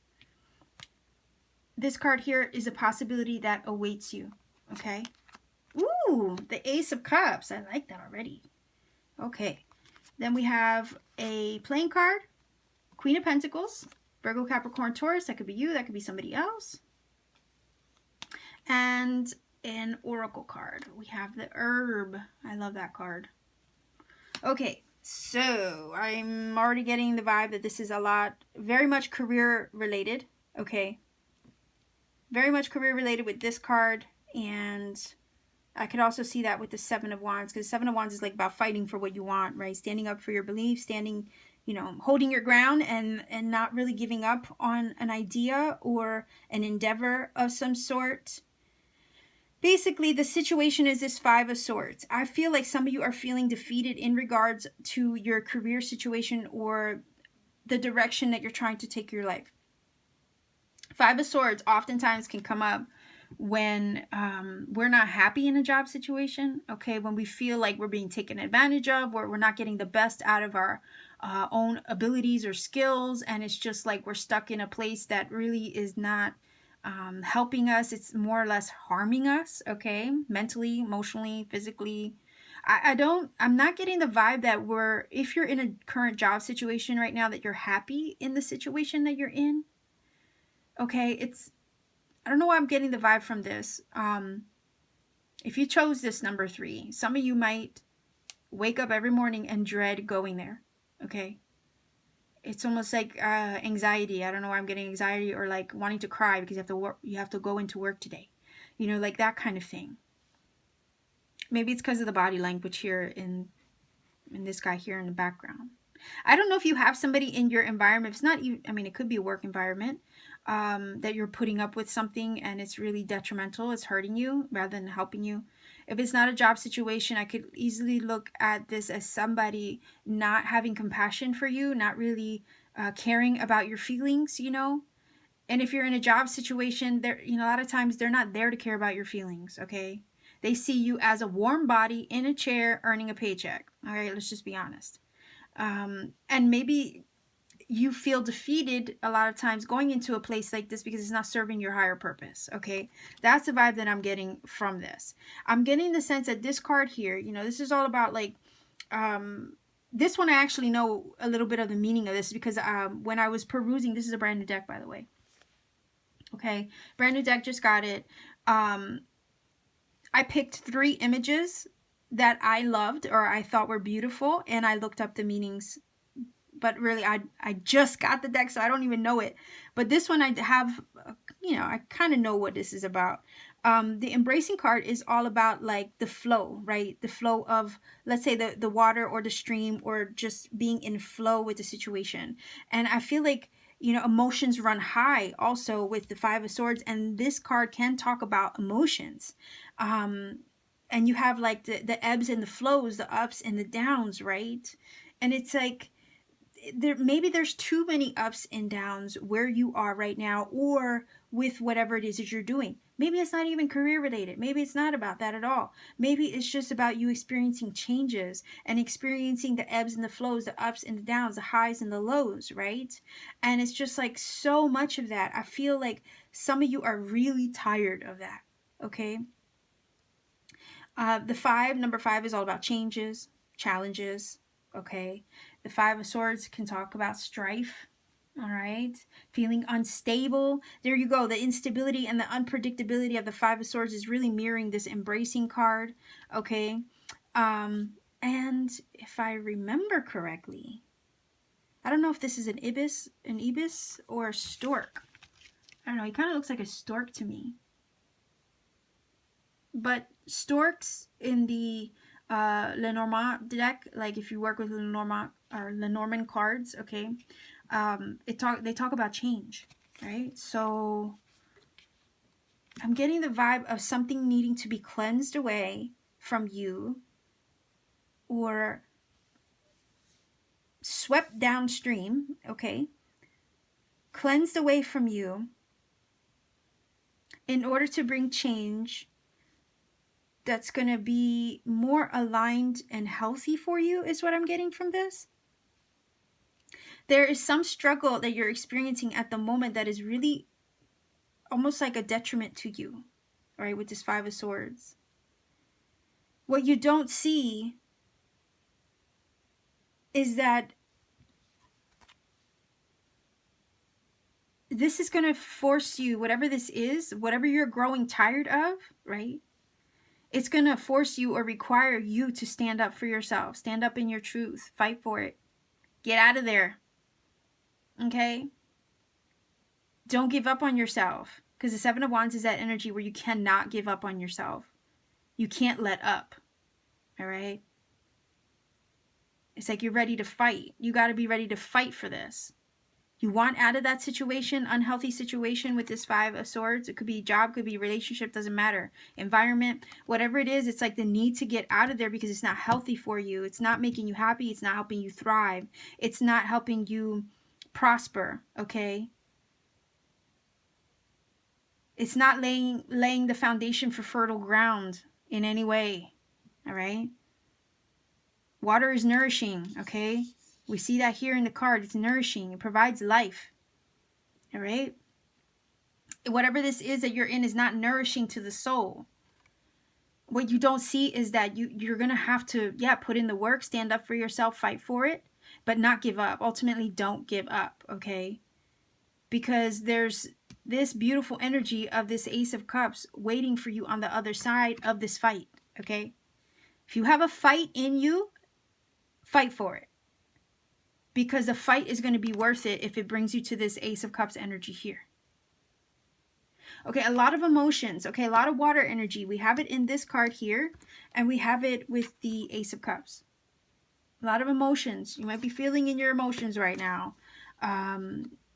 This card here is a possibility that awaits you, okay? Ooh, the Ace of Cups. I like that already. Okay. Then we have a playing card, Queen of Pentacles, Virgo, Capricorn, Taurus. That could be you. That could be somebody else. And an oracle card. We have the Herb. I love that card. Okay. So I'm already getting the vibe that this is a lot, very much career related. Okay. Very much career related with this card. And I could also see that with the Seven of Wands, because Seven of Wands is like about fighting for what you want, right? Standing up for your beliefs, standing, you know, holding your ground and not really giving up on an idea or an endeavor of some sort. Basically, the situation is this Five of Swords. I feel like some of you are feeling defeated in regards to your career situation or the direction that you're trying to take your life. Five of Swords oftentimes can come up when we're not happy in a job situation, okay, when we feel like we're being taken advantage of, or we're not getting the best out of our own abilities or skills, and it's just like we're stuck in a place that really is not helping us. It's more or less harming us, okay, mentally, emotionally, physically. I'm not getting the vibe that if you're in a current job situation right now, that you're happy in the situation that you're in, okay. I don't know why I'm getting the vibe from this. If you chose this number 3, some of you might wake up every morning and dread going there, okay? It's almost like anxiety. I don't know why I'm getting anxiety, or like wanting to cry because you have to go into work today. You know, like that kind of thing. Maybe it's because of the body language here in this guy here in the background. I don't know if you have somebody in your environment. It's not even, I mean, it could be a work environment, that you're putting up with something and it's really detrimental. It's hurting you rather than helping you. If it's not a job situation, I could easily look at this as somebody not having compassion for you, not really caring about your feelings, you know. And if you're in a job situation, a lot of times they're not there to care about your feelings, okay? They see you as a warm body in a chair earning a paycheck. All right, let's just be honest. And maybe you feel defeated a lot of times going into a place like this because it's not serving your higher purpose, okay? That's the vibe that I'm getting from this. I'm getting the sense that this card here, this is all about like, this one I actually know a little bit of the meaning of this because when I was perusing, this is a brand new deck, by the way. Okay, brand new deck, just got it. I picked 3 images that I loved or I thought were beautiful, and I looked up the meanings. But really, I just got the deck, so I don't even know it. But this one I have, I kind of know what this is about. The embracing card is all about like the flow, right? The flow of, let's say, the water or the stream, or just being in flow with the situation. And I feel like, emotions run high also with the Five of Swords. And this card can talk about emotions. And you have like the ebbs and the flows, the ups and the downs, right? And it's like, maybe there's too many ups and downs where you are right now, or with whatever it is that you're doing. Maybe it's not even career related. Maybe it's not about that at all. Maybe it's just about you experiencing changes and experiencing the ebbs and the flows, the ups and the downs, the highs and the lows, right? And it's just like so much of that. I feel like some of you are really tired of that, okay? Number 5 is all about changes, challenges, okay? The Five of Swords can talk about strife, all right? Feeling unstable. There you go. The instability and the unpredictability of the Five of Swords is really mirroring this embracing card, okay? And if I remember correctly, I don't know if this is an ibis or a stork. I don't know. He kind of looks like a stork to me. But storks in the Lenormand deck, like if you work with Lenormand or Lenormand cards, okay, they talk about change, right? So I'm getting the vibe of something needing to be cleansed away from you or swept downstream, okay, cleansed away from you in order to bring change that's going to be more aligned and healthy for you, is what I'm getting from this. There is some struggle that you're experiencing at the moment that is really almost like a detriment to you, right, with this Five of Swords. What you don't see is that this is going to force you, whatever this is, whatever you're growing tired of, right? It's going to force you or require you to stand up for yourself. Stand up in your truth. Fight for it. Get out of there. Okay? Don't give up on yourself. Because the Seven of Wands is that energy where you cannot give up on yourself. You can't let up. All right? It's like you're ready to fight. You got to be ready to fight for this. You want out of that situation, unhealthy situation with this Five of Swords. It could be job, could be relationship, doesn't matter. Environment, whatever it is, it's like the need to get out of there because it's not healthy for you. It's not making you happy. It's not helping you thrive. It's not helping you prosper, okay? It's not laying the foundation for fertile ground in any way, all right? Water is nourishing, okay? We see that here in the card. It's nourishing. It provides life. All right? Whatever this is that you're in is not nourishing to the soul. What you don't see is that you're going to have to, put in the work, stand up for yourself, fight for it, but not give up. Ultimately, don't give up, okay? Because there's this beautiful energy of this Ace of Cups waiting for you on the other side of this fight, okay? If you have a fight in you, fight for it. Because the fight is going to be worth it if it brings you to this Ace of Cups energy here. Okay, a lot of emotions. Okay, a lot of water energy. We have it in this card here, and we have it with the Ace of Cups. A lot of emotions. You might be feeling in your emotions right now.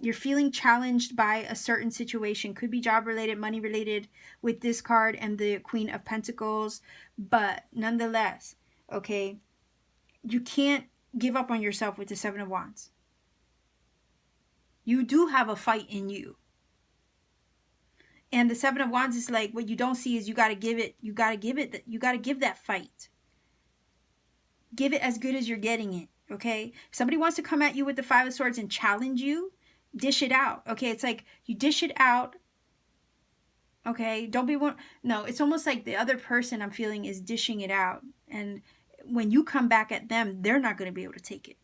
You're feeling challenged by a certain situation. Could be job-related, money-related with this card and the Queen of Pentacles. But nonetheless, okay, you can't give up on yourself with the Seven of Wands. You do have a fight in you. And the Seven of Wands is like, what you don't see is you got to give it. You got to give it. You got to give that fight. Give it as good as you're getting it. Okay. If somebody wants to come at you with the Five of Swords and challenge you, dish it out. Okay. It's like you dish it out. Okay. Don't be one. No, it's almost like the other person I'm feeling is dishing it out. And when you come back at them, they're not going to be able to take it.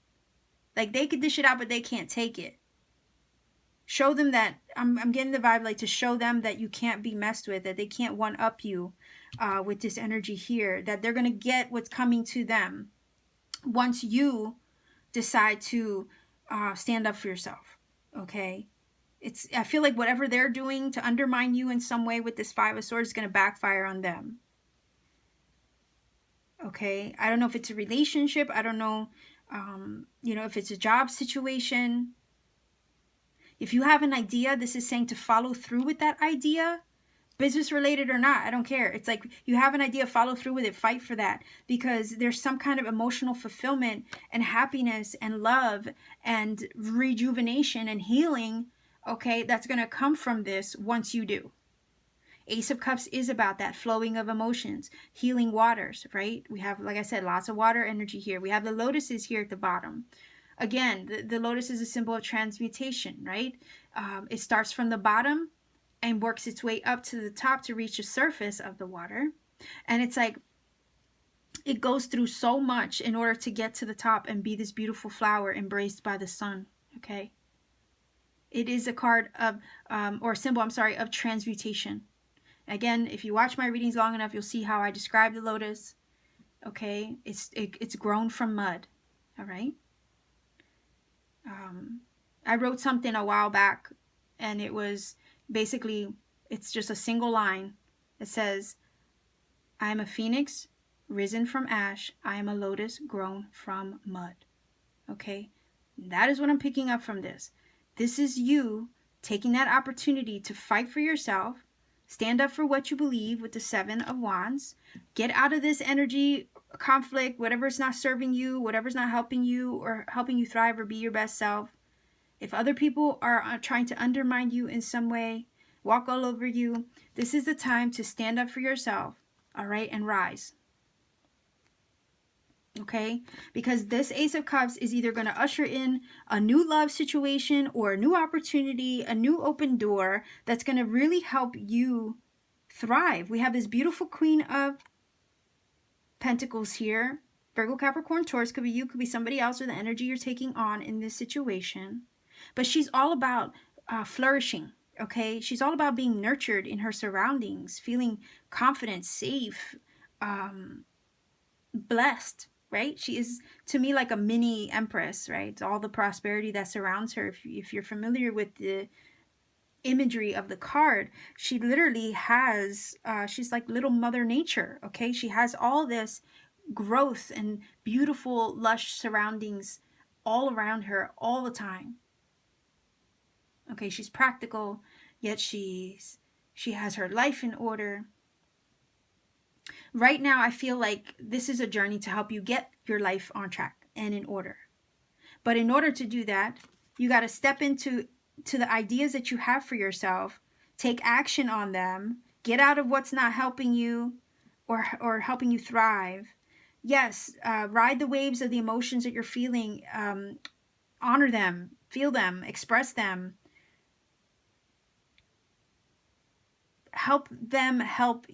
Like they could dish it out, but they can't take it. Show them that, I'm getting the vibe like to show them that you can't be messed with, that they can't one-up you with this energy here, that they're going to get what's coming to them once you decide to stand up for yourself, okay? I feel like whatever they're doing to undermine you in some way with this Five of Swords is going to backfire on them. Okay, I don't know if it's a relationship. I don't know, if it's a job situation. If you have an idea, this is saying to follow through with that idea, business related or not, I don't care. It's like you have an idea, follow through with it, fight for that, because there's some kind of emotional fulfillment and happiness and love and rejuvenation and healing, okay, that's going to come from this once you do. Ace of Cups is about that flowing of emotions, healing waters, right? We have, like I said, lots of water energy here. We have the lotuses here at the bottom. Again, the lotus is a symbol of transmutation, right? It starts from the bottom and works its way up to the top to reach the surface of the water. And it's like it goes through so much in order to get to the top and be this beautiful flower embraced by the sun, okay? It is a card of, or a symbol, of transmutation. Again, if you watch my readings long enough, you'll see how I describe the lotus, okay? It's grown from mud, all right? I wrote something a while back, and it was basically, it's just a single line that says, I am a phoenix risen from ash. I am a lotus grown from mud. Okay? That is what I'm picking up from this. This is you taking that opportunity to fight for yourself, stand up for what you believe with the Seven of Wands, get out of this energy, conflict, whatever's not serving you, whatever's not helping you or helping you thrive or be your best self. If other people are trying to undermine you in some way, walk all over you, this is the time to stand up for yourself, all right, and rise. Okay, because this Ace of Cups is either going to usher in a new love situation or a new opportunity, a new open door that's going to really help you thrive. We have this beautiful Queen of Pentacles here. Virgo, Capricorn, Taurus, could be you, could be somebody else, or the energy you're taking on in this situation. But she's all about flourishing, okay? She's all about being nurtured in her surroundings, feeling confident, safe, blessed, right? She is, to me, like a mini empress, right? All the prosperity that surrounds her. If you're familiar with the imagery of the card, she literally has, she's like little Mother Nature, okay? She has all this growth and beautiful, lush surroundings all around her all the time. Okay, she's practical, yet she has her life in order. Right now, I feel like this is a journey to help you get your life on track and in order. But in order to do that, you got to step into the ideas that you have for yourself, take action on them, get out of what's not helping you or helping you thrive. Yes, ride the waves of the emotions that you're feeling, honor them, feel them, express them, help them help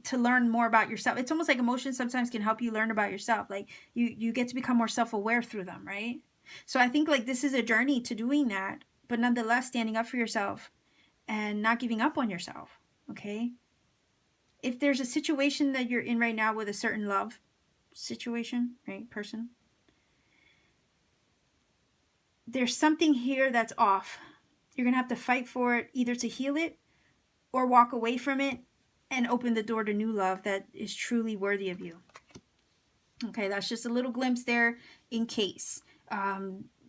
to learn more about yourself. It's almost like emotions sometimes can help you learn about yourself. Like you get to become more self-aware through them, right? So I think like this is a journey to doing that, but nonetheless standing up for yourself and not giving up on yourself, okay? If there's a situation that you're in right now with a certain love situation, right, person, there's something here that's off. You're going to have to fight for it, either to heal it or walk away from it and open the door to new love that is truly worthy of you. Okay, that's just a little glimpse there in case.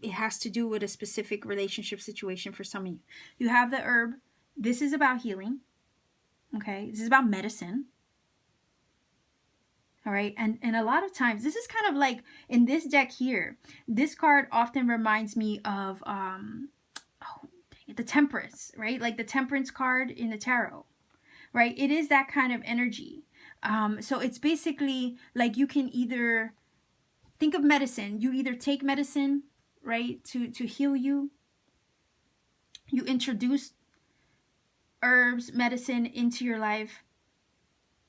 It has to do with a specific relationship situation for some of you. You have the herb. This is about healing. Okay, this is about medicine. All right, and a lot of times, this is kind of like in this deck here, this card often reminds me of the Temperance, right? Like the Temperance card in the tarot. Right? It is that kind of energy. So it's basically like you can either think of medicine. You either take medicine, right, to heal you. You introduce herbs, medicine into your life.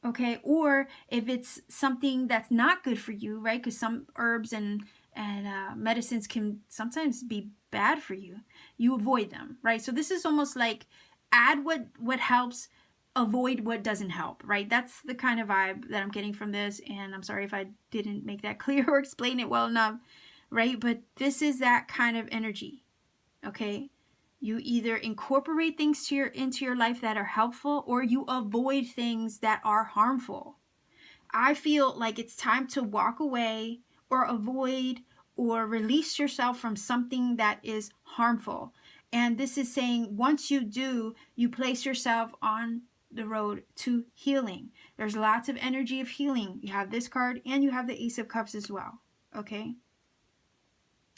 Okay? Or if it's something that's not good for you, right? Because some herbs and medicines can sometimes be bad for you. You avoid them, right? So this is almost like add what helps, avoid what doesn't help, right? That's the kind of vibe that I'm getting from this, and I'm sorry if I didn't make that clear or explain it well enough, right? But this is that kind of energy, okay? You either incorporate things into your life that are helpful, or you avoid things that are harmful. I feel like it's time to walk away or avoid or release yourself from something that is harmful. And this is saying once you do, you place yourself on the road to healing. There's lots of energy of healing. You have this card and you have the Ace of Cups as well. Okay?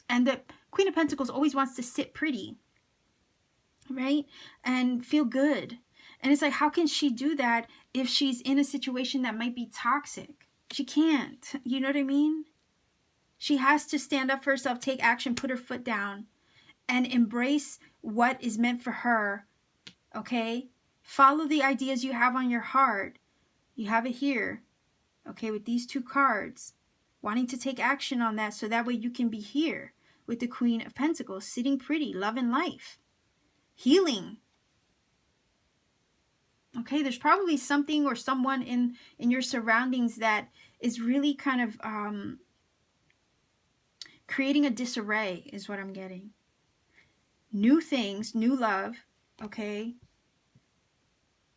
And the Queen of Pentacles always wants to sit pretty, right? And feel good. And it's like, how can she do that if she's in a situation that might be toxic? She can't. You know what I mean? She has to stand up for herself, take action, put her foot down, and embrace what is meant for her. Okay? Follow the ideas you have on your heart. You have it here, okay, with these two cards. Wanting to take action on that so that way you can be here with the Queen of Pentacles, sitting pretty, loving life, healing. Okay, there's probably something or someone in your surroundings that is really kind of creating a disarray is what I'm getting. New things, new love, okay?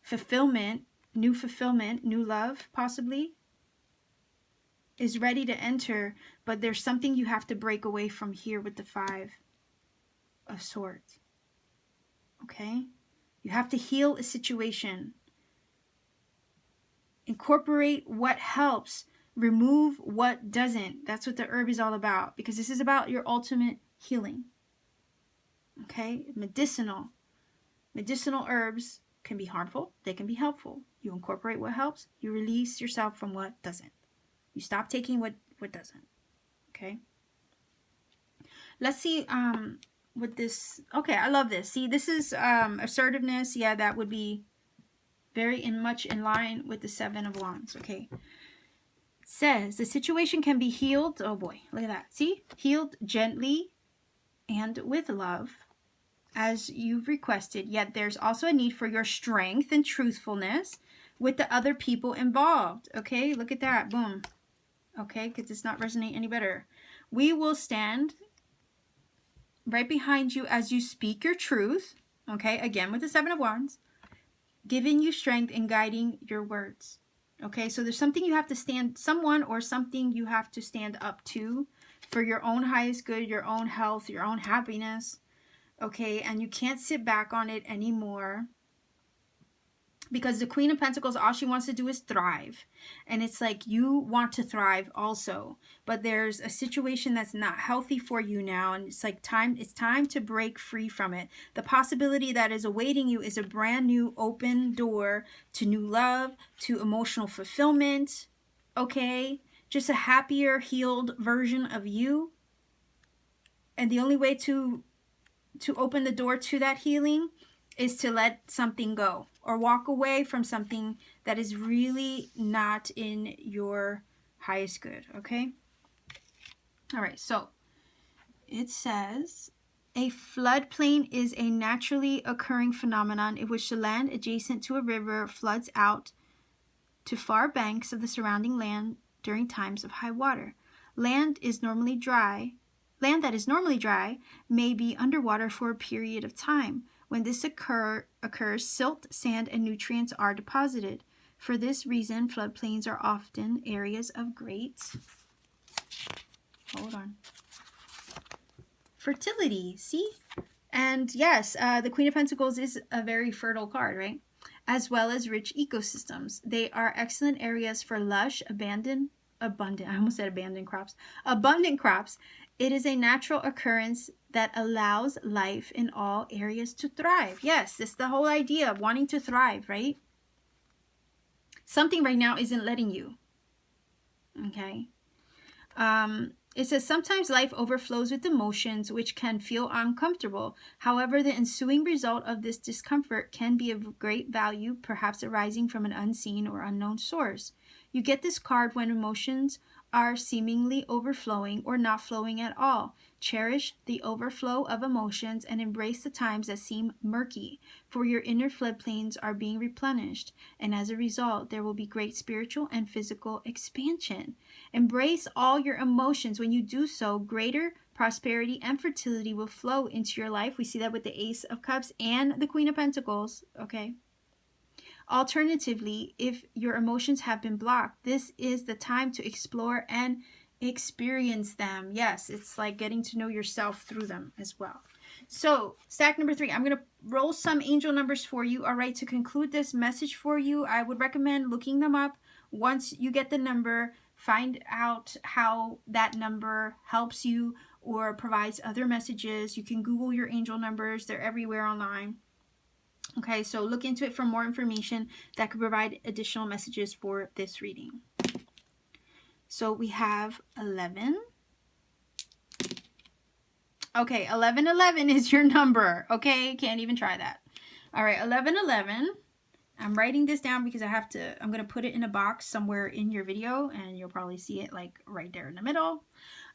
Fulfillment, new fulfillment, new love, possibly, is ready to enter, but there's something you have to break away from here with the 5 of Swords. Okay? You have to heal a situation. Incorporate what helps. Remove what doesn't. That's what the herb is all about, because this is about your ultimate healing. Okay? Medicinal herbs can be harmful. They can be helpful. You incorporate what helps. You release yourself from what doesn't. You stop taking what doesn't. Okay? Let's see what this... Okay, I love this. See, this is assertiveness. Yeah, that would be very much in line with the 7 of Wands. Okay? It says the situation can be healed. Oh boy, look at that. See? Healed gently and with love, as you've requested, yet there's also a need for your strength and truthfulness with the other people involved. Okay, look at that. Boom. Okay, because it's not resonate any better. We will stand right behind you as you speak your truth. Okay, again with the 7 of Wands, giving you strength and guiding your words. Okay, so there's something you have to stand, someone or something you have to stand up to for your own highest good, your own health, your own happiness. Okay, and you can't sit back on it anymore, because the Queen of Pentacles, all she wants to do is thrive. And it's like you want to thrive also, but there's a situation that's not healthy for you now, and it's like it's time to break free from it. The possibility that is awaiting you is a brand new open door to new love, to emotional fulfillment. Okay, just a happier, healed version of you. And the only way to open the door to that healing is to let something go or walk away from something that is really not in your highest good. Okay? All right, so it says a floodplain is a naturally occurring phenomenon in which the land adjacent to a river floods out to far banks of the surrounding land during times of high water. Land that is normally dry may be underwater for a period of time. When this occurs, silt, sand, and nutrients are deposited. For this reason, floodplains are often areas of great fertility. See? And yes, the Queen of Pentacles is a very fertile card, right? As well as rich ecosystems. They are excellent areas for lush, abundant crops. It is a natural occurrence that allows life in all areas to thrive. Yes, it's the whole idea of wanting to thrive, right? Something right now isn't letting you. Okay? It says sometimes life overflows with emotions which can feel uncomfortable. However, the ensuing result of this discomfort can be of great value, perhaps arising from an unseen or unknown source. You get this card when emotions are seemingly overflowing or not flowing at all. Cherish the overflow of emotions and embrace the times that seem murky, for your inner floodplains are being replenished, and as a result, there will be great spiritual and physical expansion. Embrace all your emotions. When you do so, greater prosperity and fertility will flow into your life. We see that with the Ace of Cups and the Queen of Pentacles, okay? Alternatively, if your emotions have been blocked, this is the time to explore and experience them. Yes, it's like getting to know yourself through them as well. So, stack number 3, I'm going to roll some angel numbers for you. All right, to conclude this message for you, I would recommend looking them up. Once you get the number, find out how that number helps you or provides other messages. You can Google your angel numbers. They're everywhere online. Okay, so look into it for more information that could provide additional messages for this reading. So we have 11. Okay, 1111 is your number. Okay, can't even try that. All right, 1111. I'm writing this down because I'm going to put it in a box somewhere in your video, and you'll probably see it like right there in the middle.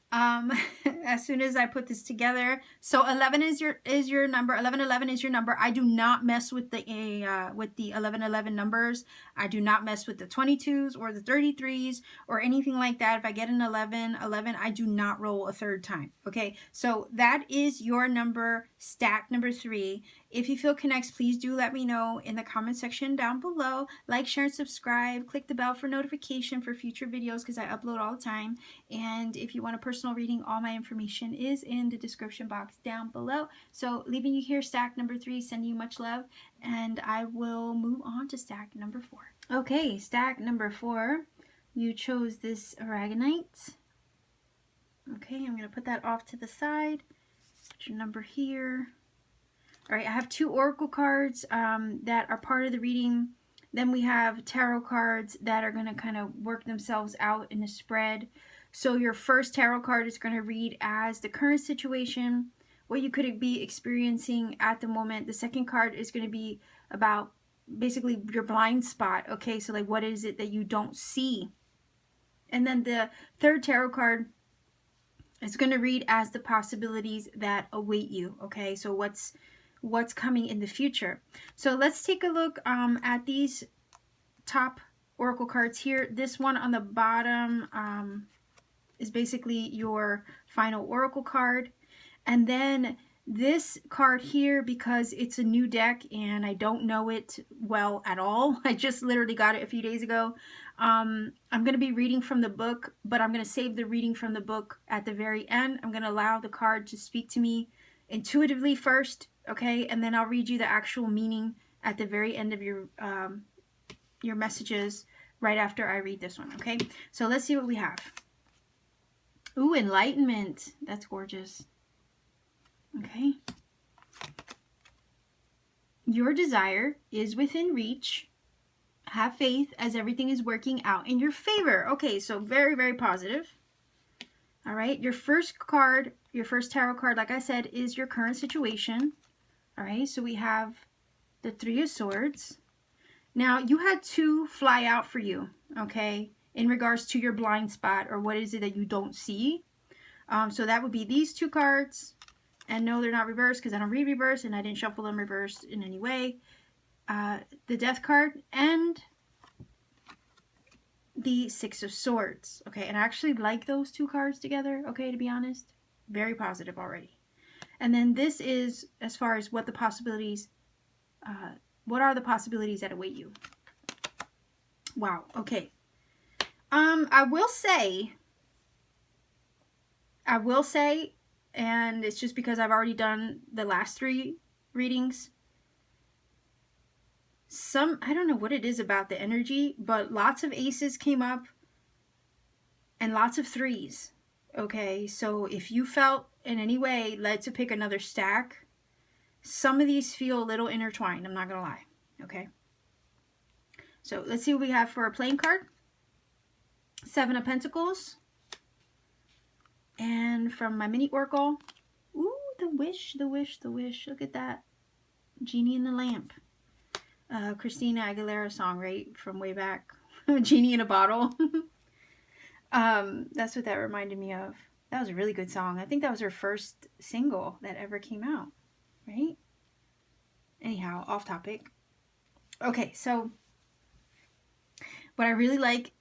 As soon as I put this together. So 11 is your number. 1111 is your number. I do not mess with the 1111 numbers. I do not mess with the 22s or the 33s or anything like that. If I get an 11, I do not roll a third time. Okay, so that is your number, stack number 3. If you feel connects, please do let me know in the comment section down below. Like, share, and subscribe. Click the bell for notification for future videos because I upload all the time. And if you want a personal reading, all my information is in the description box down below. So leaving you here, stack number 3, sending you much love. And I will move on to stack number 4. Okay, stack number 4. You chose this Aragonite. Okay, I'm going to put that off to the side. Put your number here. All right, I have 2 oracle cards that are part of the reading. Then we have tarot cards that are going to kind of work themselves out in a spread. So your first tarot card is going to read as the current situation, what you could be experiencing at the moment. The second card is going to be about basically your blind spot. Okay, so like what is it that you don't see? And then the third tarot card is going to read as the possibilities that await you. Okay, so what's coming in the future. So let's take a look at these top oracle cards here. This one on the bottom is basically your final oracle card. And then this card here, because it's a new deck and I don't know it well at all. I just literally got it a few days ago. I'm going to be reading from the book, but I'm going to save the reading from the book at the very end. I'm going to allow the card to speak to me intuitively first, okay, and then I'll read you the actual meaning at the very end of your messages right after I read this one, okay? So let's see what we have. Ooh, enlightenment. That's gorgeous. Okay. Your desire is within reach. Have faith as everything is working out in your favor. Okay, so very, very positive. All right, your first card, your first tarot card, like I said, is your current situation. All right, so we have the 3 of Swords. Now, you had 2 fly out for you, okay, in regards to your blind spot or what is it that you don't see. So that would be these 2 cards. And no, they're not reversed because I don't read reverse and I didn't shuffle them reversed in any way. The Death card and the 6 of Swords. Okay, and I actually like those 2 cards together, okay, to be honest. Very positive already. And then this is as far as what the possibilities, what are the possibilities that await you? Wow, okay. I will say, and it's just because I've already done the last 3 readings. I don't know what it is about the energy, but lots of aces came up and lots of 3s. Okay, so if you felt in any way led to pick another stack, some of these feel a little intertwined, I'm not gonna lie. Okay, so let's see what we have for a playing card. 7 of Pentacles. And from my mini oracle, ooh, the wish, the wish, the wish. Look at that. Genie in the lamp. Christina Aguilera song, right? From way back. Genie in a bottle. That's what that reminded me of. That was a really good song. I think that was her first single that ever came out, right? Anyhow, off topic. Okay, so what I really like,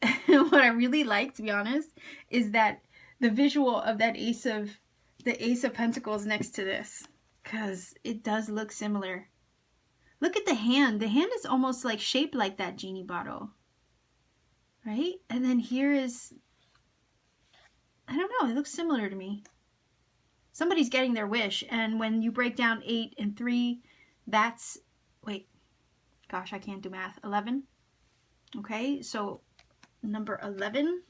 to be honest, is that the visual of that the Ace of Pentacles next to this, because it does look similar. Look at the hand. The hand is almost like shaped like that genie bottle, right? And then here is, I don't know, it looks similar to me. Somebody's getting their wish, and when you break down 8 and 3, that's, wait, gosh, I can't do math, 11. Okay, so number 11.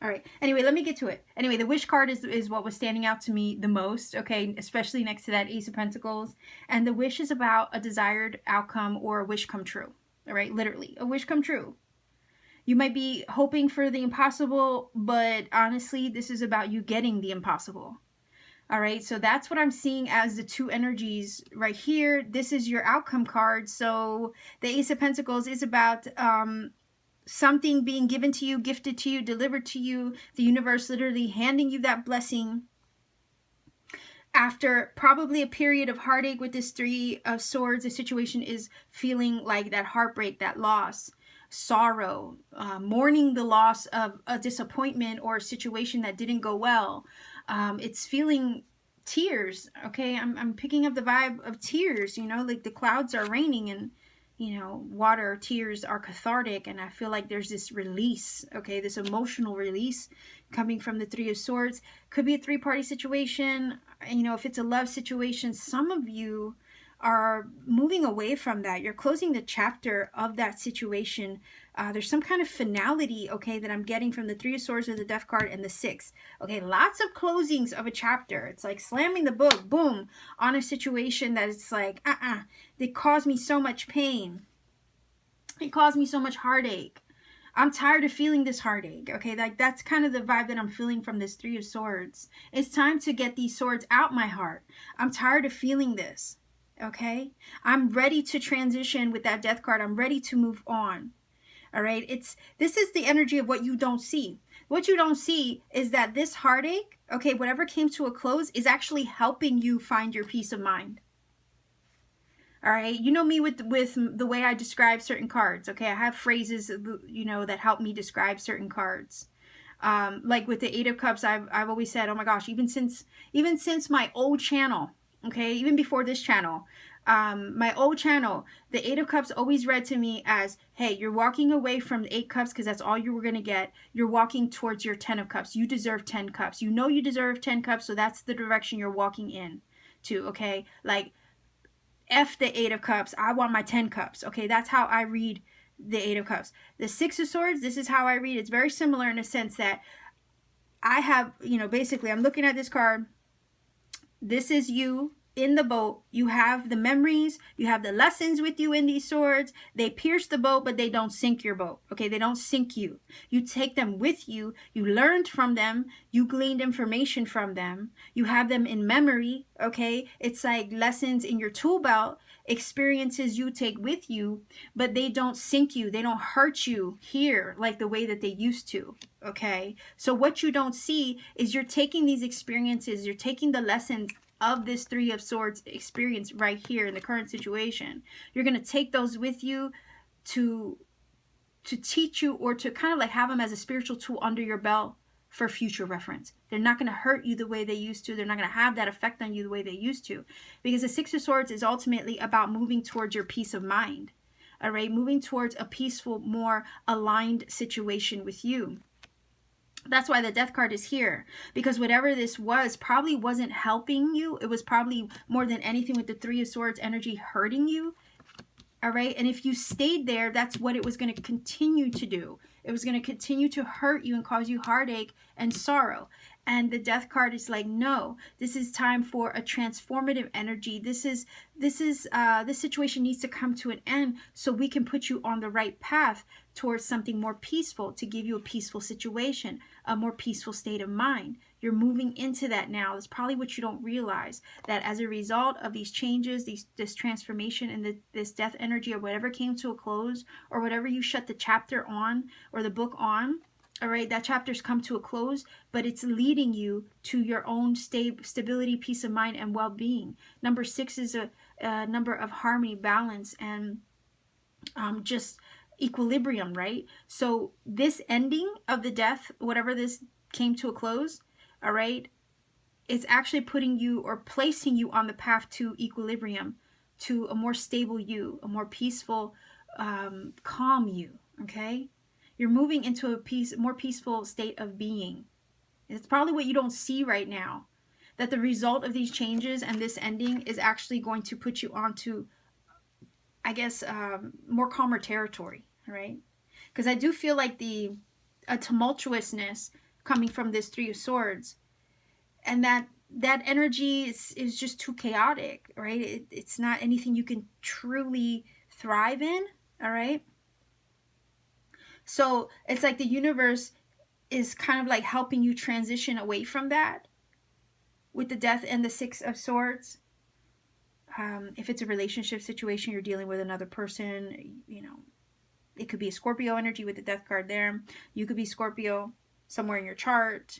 All right, anyway, let me get to it. Anyway, the wish card is what was standing out to me the most, okay, especially next to that Ace of Pentacles. And the wish is about a desired outcome or a wish come true, all right, literally, a wish come true. You might be hoping for the impossible, but honestly, this is about you getting the impossible. All right, so that's what I'm seeing as the 2 energies right here. This is your outcome card. So the Ace of Pentacles is about something being given to you, gifted to you, delivered to you, the universe literally handing you that blessing after probably a period of heartache. With this 3 of Swords, the situation is feeling like that heartbreak, that loss, sorrow, mourning the loss of a disappointment or a situation that didn't go well. It's feeling tears. Okay, I'm picking up the vibe of tears, you know, like the clouds are raining, and you know, water, tears are cathartic, and I feel like there's this release, okay, this emotional release coming from the Three of Swords. Could be a three-party situation, you know, if it's a love situation, some of you are moving away from that. You're closing the chapter of that situation. There's some kind of finality, okay, that I'm getting from the Three of Swords with the Death card and the Six. Okay, lots of closings of a chapter. It's like slamming the book, boom, on a situation that it's like, they caused me so much pain. It caused me so much heartache. I'm tired of feeling this heartache. Okay, like that's kind of the vibe that I'm feeling from this Three of Swords. It's time to get these swords out my heart. I'm tired of feeling this. Okay, I'm ready to transition with that Death card. I'm ready to move on. All right, this is the energy of what you don't see. What you don't see is that this heartache, okay, whatever came to a close, is actually helping you find your peace of mind. All right, you know me with the way I describe certain cards. Okay, I have phrases, you know, that help me describe certain cards. Like with the Eight of Cups, I've always said, oh my gosh, even since my old channel, okay, even before this channel, my old channel, the Eight of Cups always read to me as, hey, you're walking away from the Eight Cups because that's all you were going to get. You're walking towards your 10 of Cups. You deserve 10 cups. You know you deserve 10 cups, so that's the direction you're walking in to, okay? Like, F the Eight of Cups, I want my 10 cups. Okay, that's how I read the Eight of Cups. The Six of Swords, this is how I read. It's very similar in a sense that I have, you know, basically I'm looking at this card. This is you in the boat. You have the memories, you have the lessons with you in these swords. They pierce the boat, but they don't sink your boat. Okay, they don't sink you. You take them with you. You learned from them. You gleaned information from them. You have them in memory. Okay, it's like lessons in your tool belt, experiences you take with you, but they don't sink you. They don't hurt you here like the way that they used to. Okay, so what you don't see is you're taking these experiences, you're taking the lessons of this Three of Swords experience right here in the current situation. You're going to take those with you to teach you, or to kind of like have them as a spiritual tool under your belt for future reference. They're not going to hurt you the way they used to. They're not going to have that effect on you the way they used to, because the Six of Swords is ultimately about moving towards your peace of mind. All right, moving towards a peaceful, more aligned situation with you. That's why the Death card is here, because whatever this was probably wasn't helping you. It was probably more than anything with the Three of Swords energy hurting you. All right, and if you stayed there, that's what it was going to continue to do. It was going to continue to hurt you and cause you heartache and sorrow. And the Death card is like, no, this is time for a transformative energy. This situation needs to come to an end so we can put you on the right path towards something more peaceful, to give you a peaceful situation, a more peaceful state of mind. You're moving into that now. That's probably what you don't realize, that as a result of these changes, this transformation and this death energy, or whatever came to a close, or whatever you shut the chapter on or the book on, all right, that chapter's come to a close, but it's leading you to your own stability, peace of mind, and well-being. Number 6 is a number of harmony, balance, and just equilibrium, right? So this ending of the death, whatever this came to a close, all right, it's actually putting you or placing you on the path to equilibrium, to a more stable you, a more peaceful, calm you, okay? You're moving into a more peaceful state of being. It's probably what you don't see right now, that the result of these changes and this ending is actually going to put you onto, I guess, more calmer territory, right? Because I do feel like a tumultuousness coming from this Three of Swords, and that energy is just too chaotic, right? It's not anything you can truly thrive in, all right? So it's like the universe is kind of like helping you transition away from that with the Death and the Six of Swords. If it's a relationship situation, you're dealing with another person, you know, it could be a Scorpio energy with the Death card there. You could be Scorpio somewhere in your chart,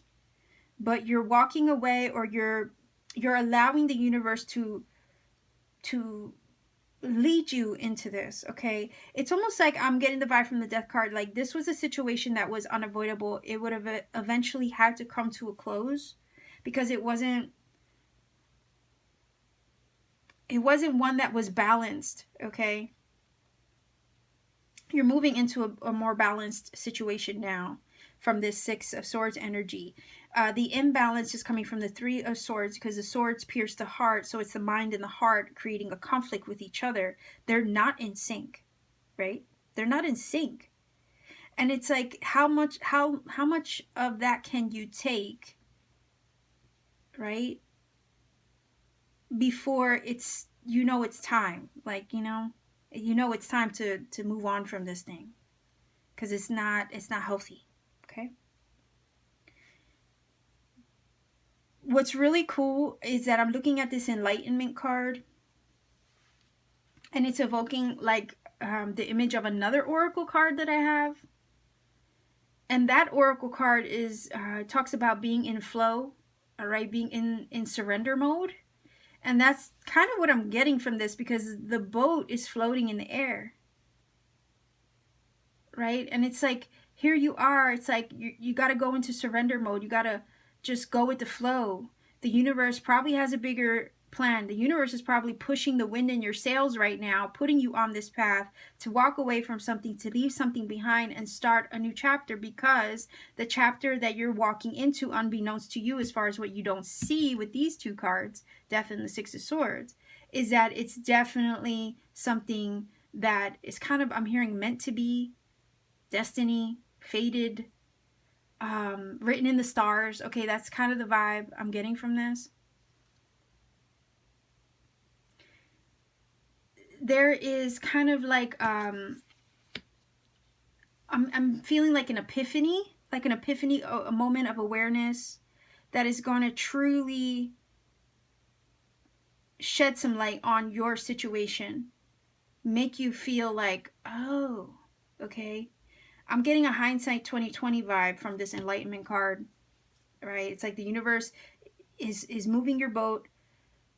but you're walking away, or you're allowing the universe to lead you into this, okay? It's almost like I'm getting the vibe from the Death card, like this was a situation that was unavoidable. It would have eventually had to come to a close, because it wasn't it wasn't one that was balanced, okay? You're moving into a more balanced situation now from this Six of Swords energy. The imbalance is coming from the Three of Swords, because the swords pierce the heart, so it's the mind and the heart creating a conflict with each other. They're not in sync, right? They're not in sync. And it's like, how much of that can you take, right? Before it's, it's time. Like, it's time to move on from this thing, because it's not healthy. Okay. What's really cool is that I'm looking at this Enlightenment card, and it's evoking like the image of another oracle card that I have. And that oracle card is talks about being in flow, all right, being in surrender mode. And that's kind of what I'm getting from this, because the boat is floating in the air, right? And it's like, here you are, it's like you got to go into surrender mode. You got to just go with the flow. The universe probably has a bigger plan. The universe is probably pushing the wind in your sails right now, putting you on this path to walk away from something, to leave something behind and start a new chapter, because the chapter that you're walking into, unbeknownst to you, as far as what you don't see with these two cards, Death and the Six of Swords, is that it's definitely something that is kind of, I'm hearing, meant to be, destiny, fated, written in the stars. Okay, that's kind of the vibe I'm getting from this. There is kind of like I'm feeling like an epiphany, a moment of awareness that is going to truly shed some light on your situation, make you feel like, oh, okay. I'm getting a hindsight 2020 vibe from this Enlightenment card, right? It's like the universe is moving your boat,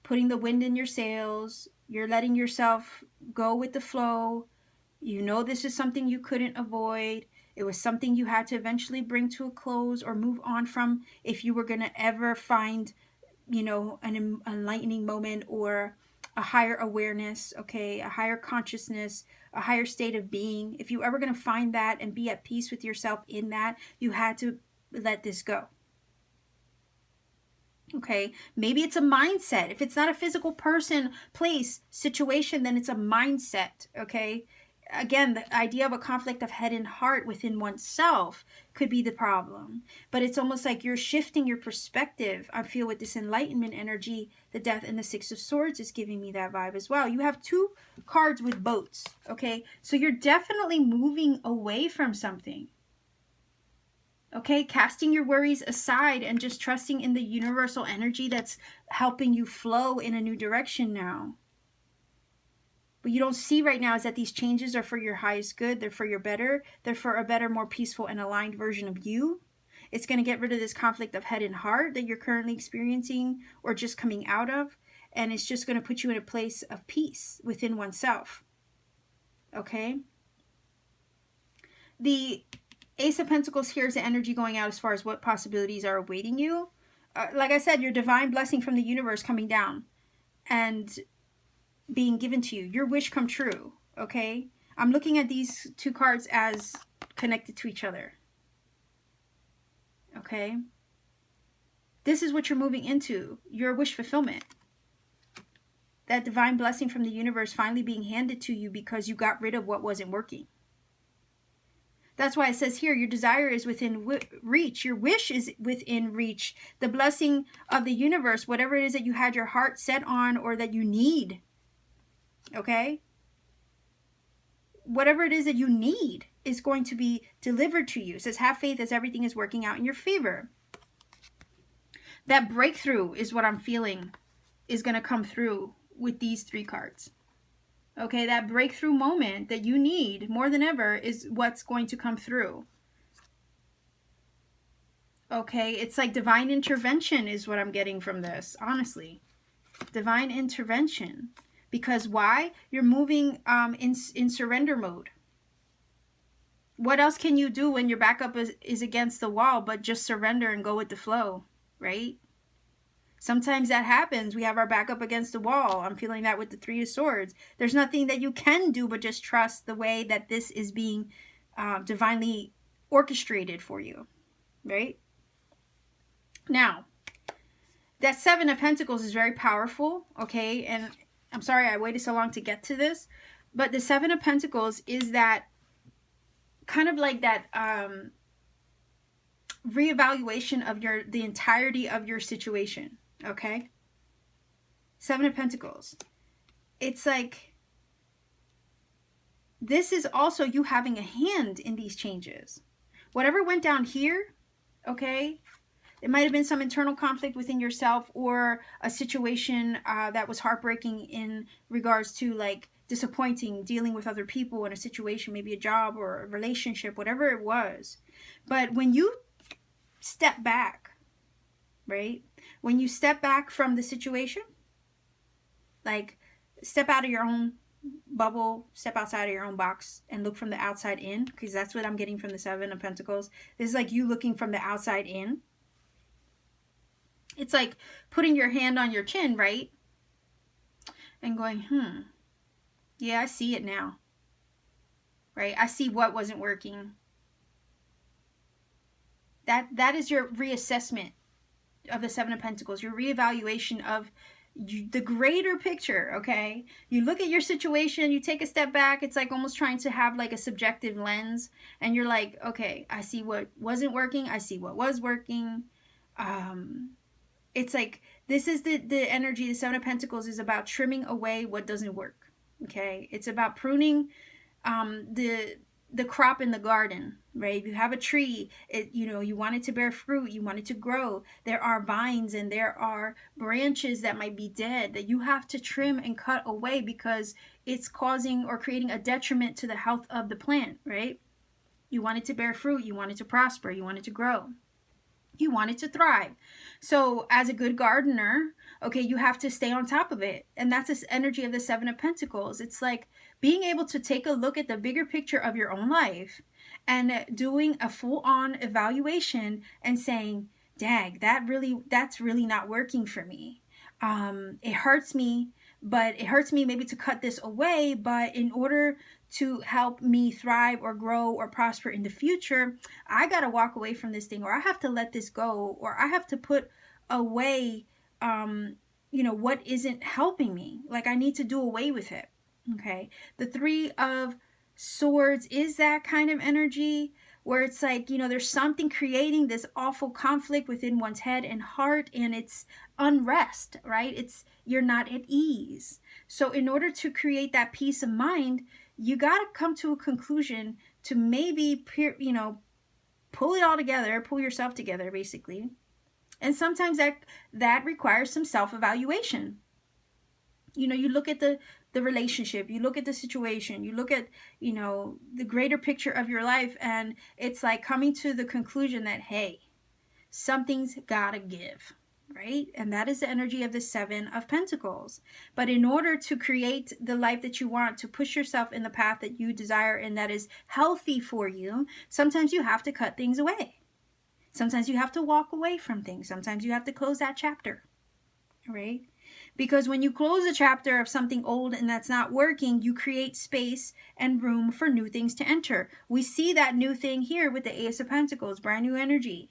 putting the wind in your sails. You're letting yourself go with the flow. This is something you couldn't avoid. It was something you had to eventually bring to a close or move on from if you were going to ever find, an enlightening moment or a higher awareness, okay, a higher consciousness, a higher state of being. If you ever going to find that and be at peace with yourself in that, you had to let this go. Okay, maybe it's a mindset. If it's not a physical person, place, situation, then it's a mindset. Okay, again, the idea of a conflict of head and heart within oneself could be the problem. But it's almost like you're shifting your perspective. I feel with this Enlightenment energy, the Death and the Six of Swords is giving me that vibe as well. You have two cards with boats. Okay, so you're definitely moving away from something. Okay, casting your worries aside and just trusting in the universal energy that's helping you flow in a new direction now. What you don't see right now is that these changes are for your highest good. They're for your better. They're for a better, more peaceful and aligned version of you. It's going to get rid of this conflict of head and heart that you're currently experiencing or just coming out of. And it's just going to put you in a place of peace within oneself. Okay? The Ace of Pentacles here is the energy going out as far as what possibilities are awaiting you. Like I said, your divine blessing from the universe coming down and being given to you. Your wish come true, okay? I'm looking at these two cards as connected to each other, okay? This is what you're moving into, your wish fulfillment. That divine blessing from the universe finally being handed to you because you got rid of what wasn't working. That's why it says here, your desire is within reach. Your wish is within reach. The blessing of the universe, whatever it is that you had your heart set on or that you need, okay? Whatever it is that you need is going to be delivered to you. It says, have faith as everything is working out in your favor. That breakthrough is what I'm feeling is going to come through with these three cards. Okay, that breakthrough moment that you need more than ever is what's going to come through. Okay, it's like divine intervention is what I'm getting from this, honestly. Divine intervention. Because why? You're moving in surrender mode. What else can you do when your backup is against the wall but just surrender and go with the flow, right? Sometimes that happens. We have our back up against the wall. I'm feeling that with the Three of Swords. There's nothing that you can do but just trust the way that this is being divinely orchestrated for you, right? Now, that Seven of Pentacles is very powerful, okay? And I'm sorry I waited so long to get to this, but the Seven of Pentacles is that kind of like that reevaluation of the entirety of your situation, okay? Seven of Pentacles. It's like, this is also you having a hand in these changes. Whatever went down here, okay, it might have been some internal conflict within yourself, or a situation that was heartbreaking in regards to like disappointing, dealing with other people in a situation, maybe a job or a relationship, whatever it was. But when you step back, right? When you step back from the situation, like step out of your own bubble, step outside of your own box and look from the outside in, because that's what I'm getting from the Seven of Pentacles. This is like you looking from the outside in. It's like putting your hand on your chin, right? And going, yeah, I see it now, right? I see what wasn't working. That is your reassessment of the Seven of Pentacles, your reevaluation of the greater picture, okay? You look at your situation, you take a step back. It's like almost trying to have like a subjective lens, and you're like, okay, I see what wasn't working, I see what was working. It's like, this is the energy. The Seven of Pentacles is about trimming away what doesn't work, okay? It's about pruning the crop in the garden, right? You have a tree, you want it to bear fruit, you want it to grow. There are vines and there are branches that might be dead that you have to trim and cut away because it's causing or creating a detriment to the health of the plant, right? You want it to bear fruit, you want it to prosper, you want it to grow, you want it to thrive. So as a good gardener, okay, you have to stay on top of it. And that's this energy of the Seven of Pentacles. It's like being able to take a look at the bigger picture of your own life and doing a full-on evaluation and saying, dag, that's really not working for me. It hurts me, but it hurts me maybe to cut this away, but in order to help me thrive or grow or prosper in the future, I got to walk away from this thing, or I have to let this go, or I have to put away, what isn't helping me. Like, I need to do away with it. Okay. The Three of Swords is that kind of energy where it's like, there's something creating this awful conflict within one's head and heart, and it's unrest, right? You're not at ease. So in order to create that peace of mind, you got to come to a conclusion to maybe, pull it all together, pull yourself together, basically. And sometimes that requires some self-evaluation. You look at the relationship, you look at the situation, you look at, the greater picture of your life, and it's like coming to the conclusion that, hey, something's gotta give, right? And that is the energy of the Seven of Pentacles. But in order to create the life that you want, to push yourself in the path that you desire and that is healthy for you, sometimes you have to cut things away. Sometimes you have to walk away from things. Sometimes you have to close that chapter, right? Because when you close a chapter of something old and that's not working, you create space and room for new things to enter. We see that new thing here with the Ace of Pentacles, brand new energy.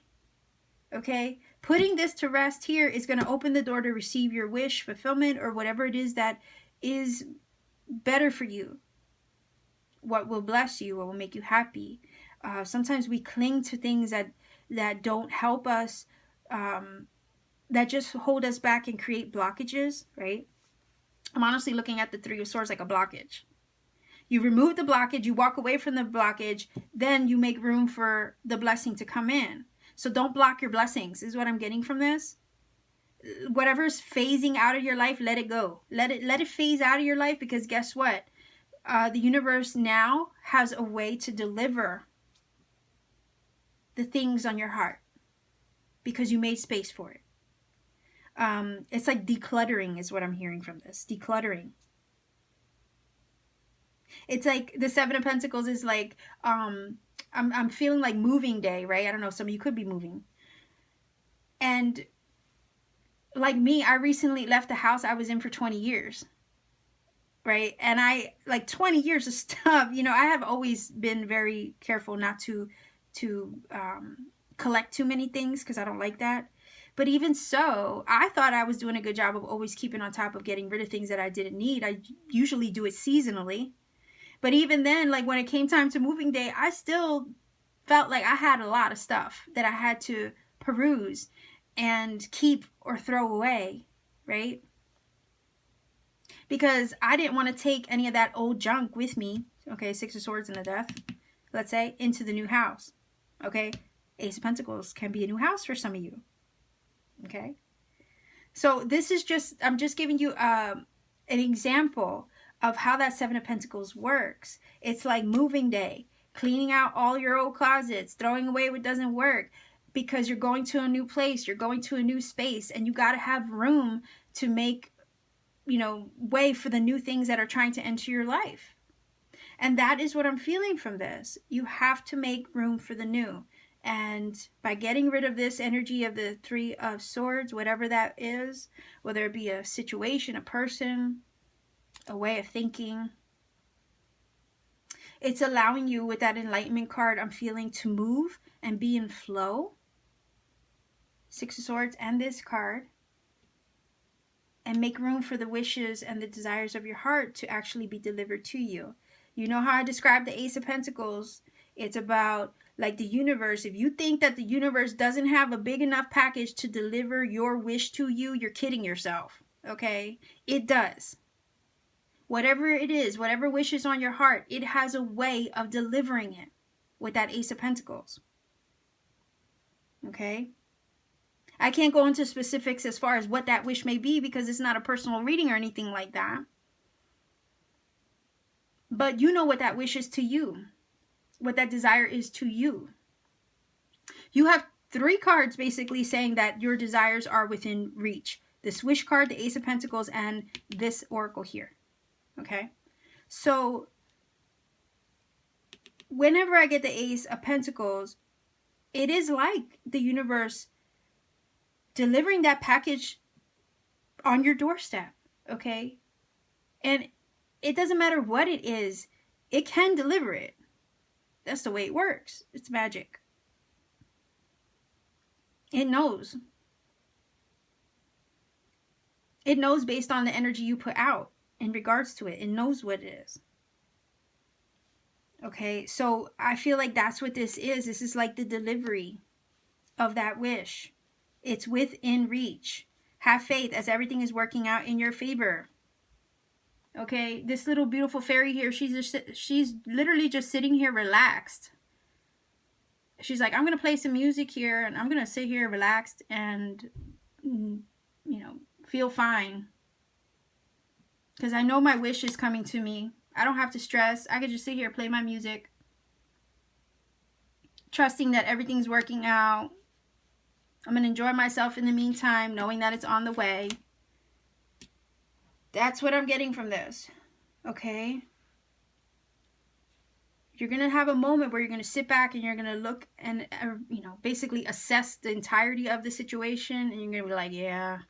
Okay? Putting this to rest here is going to open the door to receive your wish, fulfillment, or whatever it is that is better for you. What will bless you, what will make you happy. Sometimes we cling to things that don't help us, that just hold us back and create blockages, right? I'm honestly looking at the Three of Swords like a blockage. You remove the blockage, you walk away from the blockage, then you make room for the blessing to come in. So don't block your blessings, is what I'm getting from this. Whatever's phasing out of your life, let it go. Let it phase out of your life, because guess what? The universe now has a way to deliver the things on your heart because you made space for it. It's like decluttering is what I'm hearing from this. Decluttering. It's like the Seven of Pentacles is like, I'm feeling like moving day, right? I don't know, some of you could be moving. And like me, I recently left the house I was in for 20 years. Right? And I, like, 20 years of stuff, you know, I have always been very careful not to collect too many things because I don't like that. But even so, I thought I was doing a good job of always keeping on top of getting rid of things that I didn't need. I usually do it seasonally. But even then, like, when it came time to moving day, I still felt like I had a lot of stuff that I had to peruse and keep or throw away, right? Because I didn't want to take any of that old junk with me, okay, Six of Swords and the Death, let's say, into the new house, okay? Ace of Pentacles can be a new house for some of you, okay? So this is just, I'm just giving you an example of how that Seven of Pentacles works. It's like moving day, cleaning out all your old closets, throwing away what doesn't work, because you're going to a new place, you're going to a new space, and you got to have room to make, you know, way for the new things that are trying to enter your life. And that is what I'm feeling from this. You have to make room for the new. And by getting rid of this energy of the Three of Swords, whatever that is, whether it be a situation, a person, a way of thinking, it's allowing you, with that Enlightenment card, I'm feeling, to move and be in flow. Six of Swords and this card. And make room for the wishes and the desires of your heart to actually be delivered to you. You know how I describe the Ace of Pentacles? It's about, like, the universe. If you think that the universe doesn't have a big enough package to deliver your wish to you, you're kidding yourself, okay? It does. Whatever it is, whatever wish is on your heart, it has a way of delivering it with that Ace of Pentacles, okay? I can't go into specifics as far as what that wish may be because it's not a personal reading or anything like that. But you know what that wish is to you, what that desire is to you. You have 3 cards basically saying that your desires are within reach. This wish card, the Ace of Pentacles, and this oracle here. Okay? So whenever I get the Ace of Pentacles, it is like the universe delivering that package on your doorstep, okay? And it doesn't matter what it is, it can deliver it. That's the way it works. It's magic. It knows. It knows based on the energy you put out in regards to it. It knows what it is. Okay, so I feel like that's what this is. This is like the delivery of that wish. It's within reach. Have faith as everything is working out in your favor. Okay, this little beautiful fairy here, she's literally just sitting here relaxed. She's like, I'm going to play some music here and I'm going to sit here relaxed and, you know, feel fine. Because I know my wish is coming to me. I don't have to stress. I could just sit here, play my music. Trusting that everything's working out. I'm going to enjoy myself in the meantime, knowing that it's on the way. That's what I'm getting from this. Okay? You're going to have a moment where you're going to sit back and you're going to look and, you know, basically assess the entirety of the situation. And you're going to be like, yeah,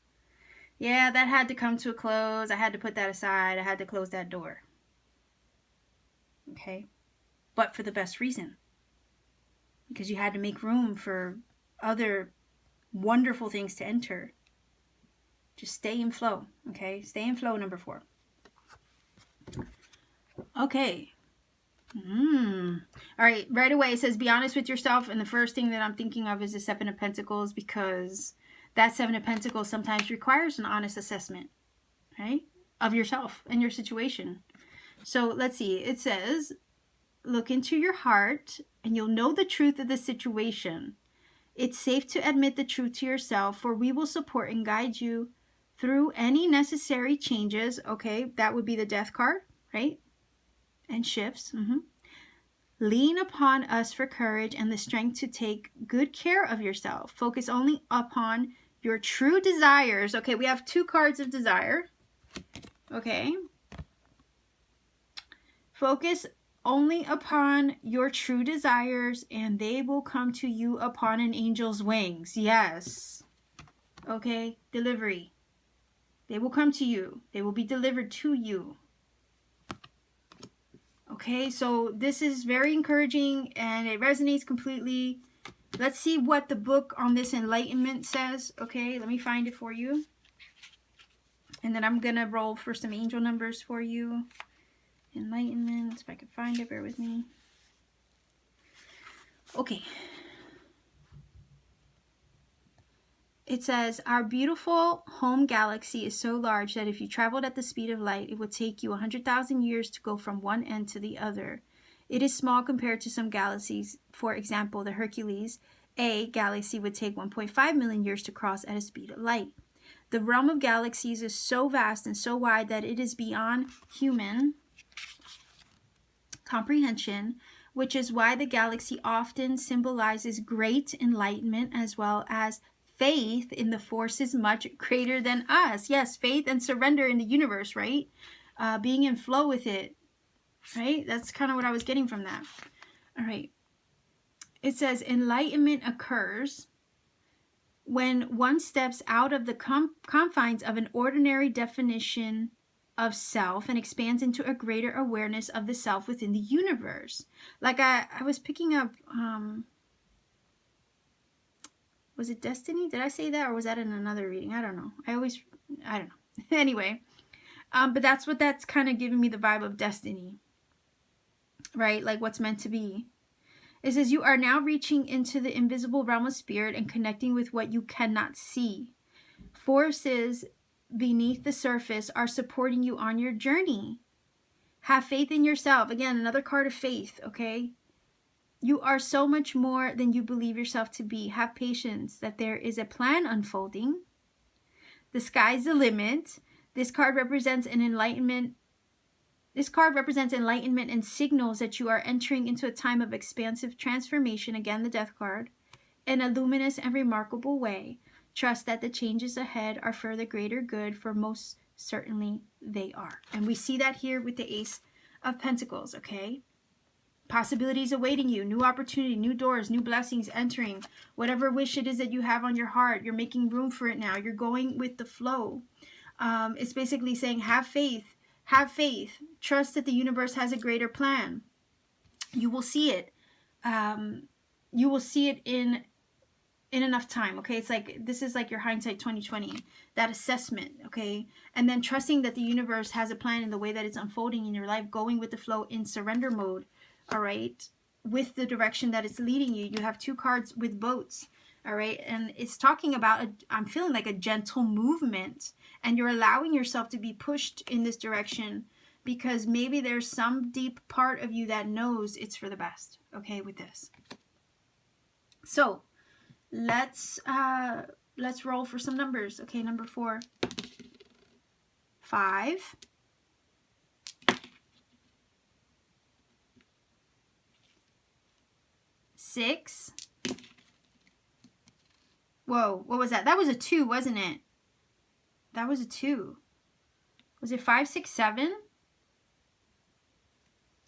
that had to come to a close. I had to put that aside. I had to close that door. Okay? But for the best reason. Because you had to make room for other wonderful things to enter. Just stay in flow, okay? Stay in flow, number 4. Okay. All right, right away it says be honest with yourself, and the first thing that I'm thinking of is the Seven of Pentacles, because that Seven of Pentacles sometimes requires an honest assessment, right? Of yourself and your situation. So let's see. It says, look into your heart and you'll know the truth of the situation. It's safe to admit the truth to yourself, for we will support and guide you through any necessary changes. Okay, that would be the Death card, right? And shifts. Lean upon us for courage and the strength to take good care of yourself. Focus only upon your true desires. Okay, we have 2 cards of desire. Okay. Focus only upon your true desires, and they will come to you upon an angel's wings. Yes. Okay, delivery. They will come to you. They will be delivered to you. Okay, so this is very encouraging and it resonates completely. Let's see what the book on this enlightenment says. Okay, let me find it for you. And then I'm going to roll for some angel numbers for you. Enlightenment, if I can find it, bear with me. Okay. It says, our beautiful home galaxy is so large that if you traveled at the speed of light, it would take you 100,000 years to go from one end to the other. It is small compared to some galaxies. For example, the Hercules A galaxy would take 1.5 million years to cross at a speed of light. The realm of galaxies is so vast and so wide that it is beyond human comprehension, which is why the galaxy often symbolizes great enlightenment as well as faith in the forces much greater than us. Yes, faith and surrender in the universe, right? Being in flow with it, right? That's kind of what I was getting from that. All right. It says enlightenment occurs when one steps out of the confines of an ordinary definition of self and expands into a greater awareness of the self within the universe. Like I was picking up, was it Destiny? Did I say that, or was that in another reading? I don't know. I don't know. Anyway, but that's kind of giving me the vibe of destiny, right? Like what's meant to be. It says, you are now reaching into the invisible realm of spirit and connecting with what you cannot see. Forces beneath the surface are supporting you on your journey. Have faith in yourself. Again, another card of faith, okay? You are so much more than you believe yourself to be. Have patience that there is a plan unfolding. The sky's the limit. This card represents an enlightenment. This card represents enlightenment and signals that you are entering into a time of expansive transformation. Again, the Death card. In a luminous and remarkable way. Trust that the changes ahead are for the greater good, for most certainly they are. And we see that here with the Ace of Pentacles, okay? Possibilities awaiting you, new opportunity, new doors, new blessings entering. Whatever wish it is that you have on your heart, you're making room for it now. You're going with the flow. It's basically saying have faith. Have faith. Trust that the universe has a greater plan. You will see it. You will see it in enough time, okay? It's like, this is like your hindsight 2020, that assessment, okay? And then trusting that the universe has a plan in the way that it's unfolding in your life, going with the flow in surrender mode, all right? With the direction that it's leading you. You have two cards with boats, all right? And it's talking about, I'm feeling like a gentle movement, and you're allowing yourself to be pushed in this direction because maybe there's some deep part of you that knows it's for the best, okay, with this. So, let's roll for some numbers. Okay, number 4, 5, 6. Whoa, what was that? That was a 2, wasn't it? That was a 2. Was it 5, 6, 7?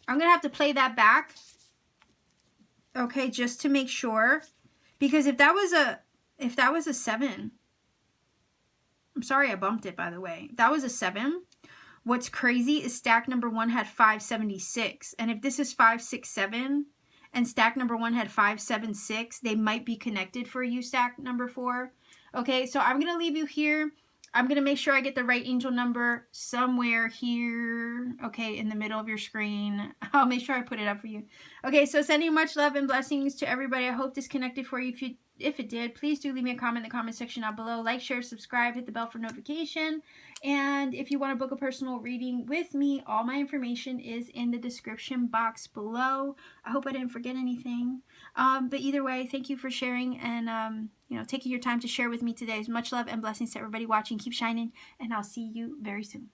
I'm gonna have to play that back. Okay, just to make sure. Because if that was a 7, I'm sorry I bumped it, by the way. If that was a 7, what's crazy is stack number 1 had 576. And if this is 5, 6, 7, and stack number 1 had 5, 7, 6, they might be connected for you, stack number 4. Okay, so I'm going to leave you here. I'm going to make sure I get the right angel number somewhere here, okay, in the middle of your screen. I'll make sure I put it up for you. Okay, so sending much love and blessings to everybody. I hope this connected for you. If it did, please do leave me a comment in the comment section down below. Like, share, subscribe, hit the bell for notification. And if you want to book a personal reading with me, all my information is in the description box below. I hope I didn't forget anything. But either way, thank you for sharing and taking your time to share with me today. Much love and blessings to everybody watching. Keep shining, and I'll see you very soon.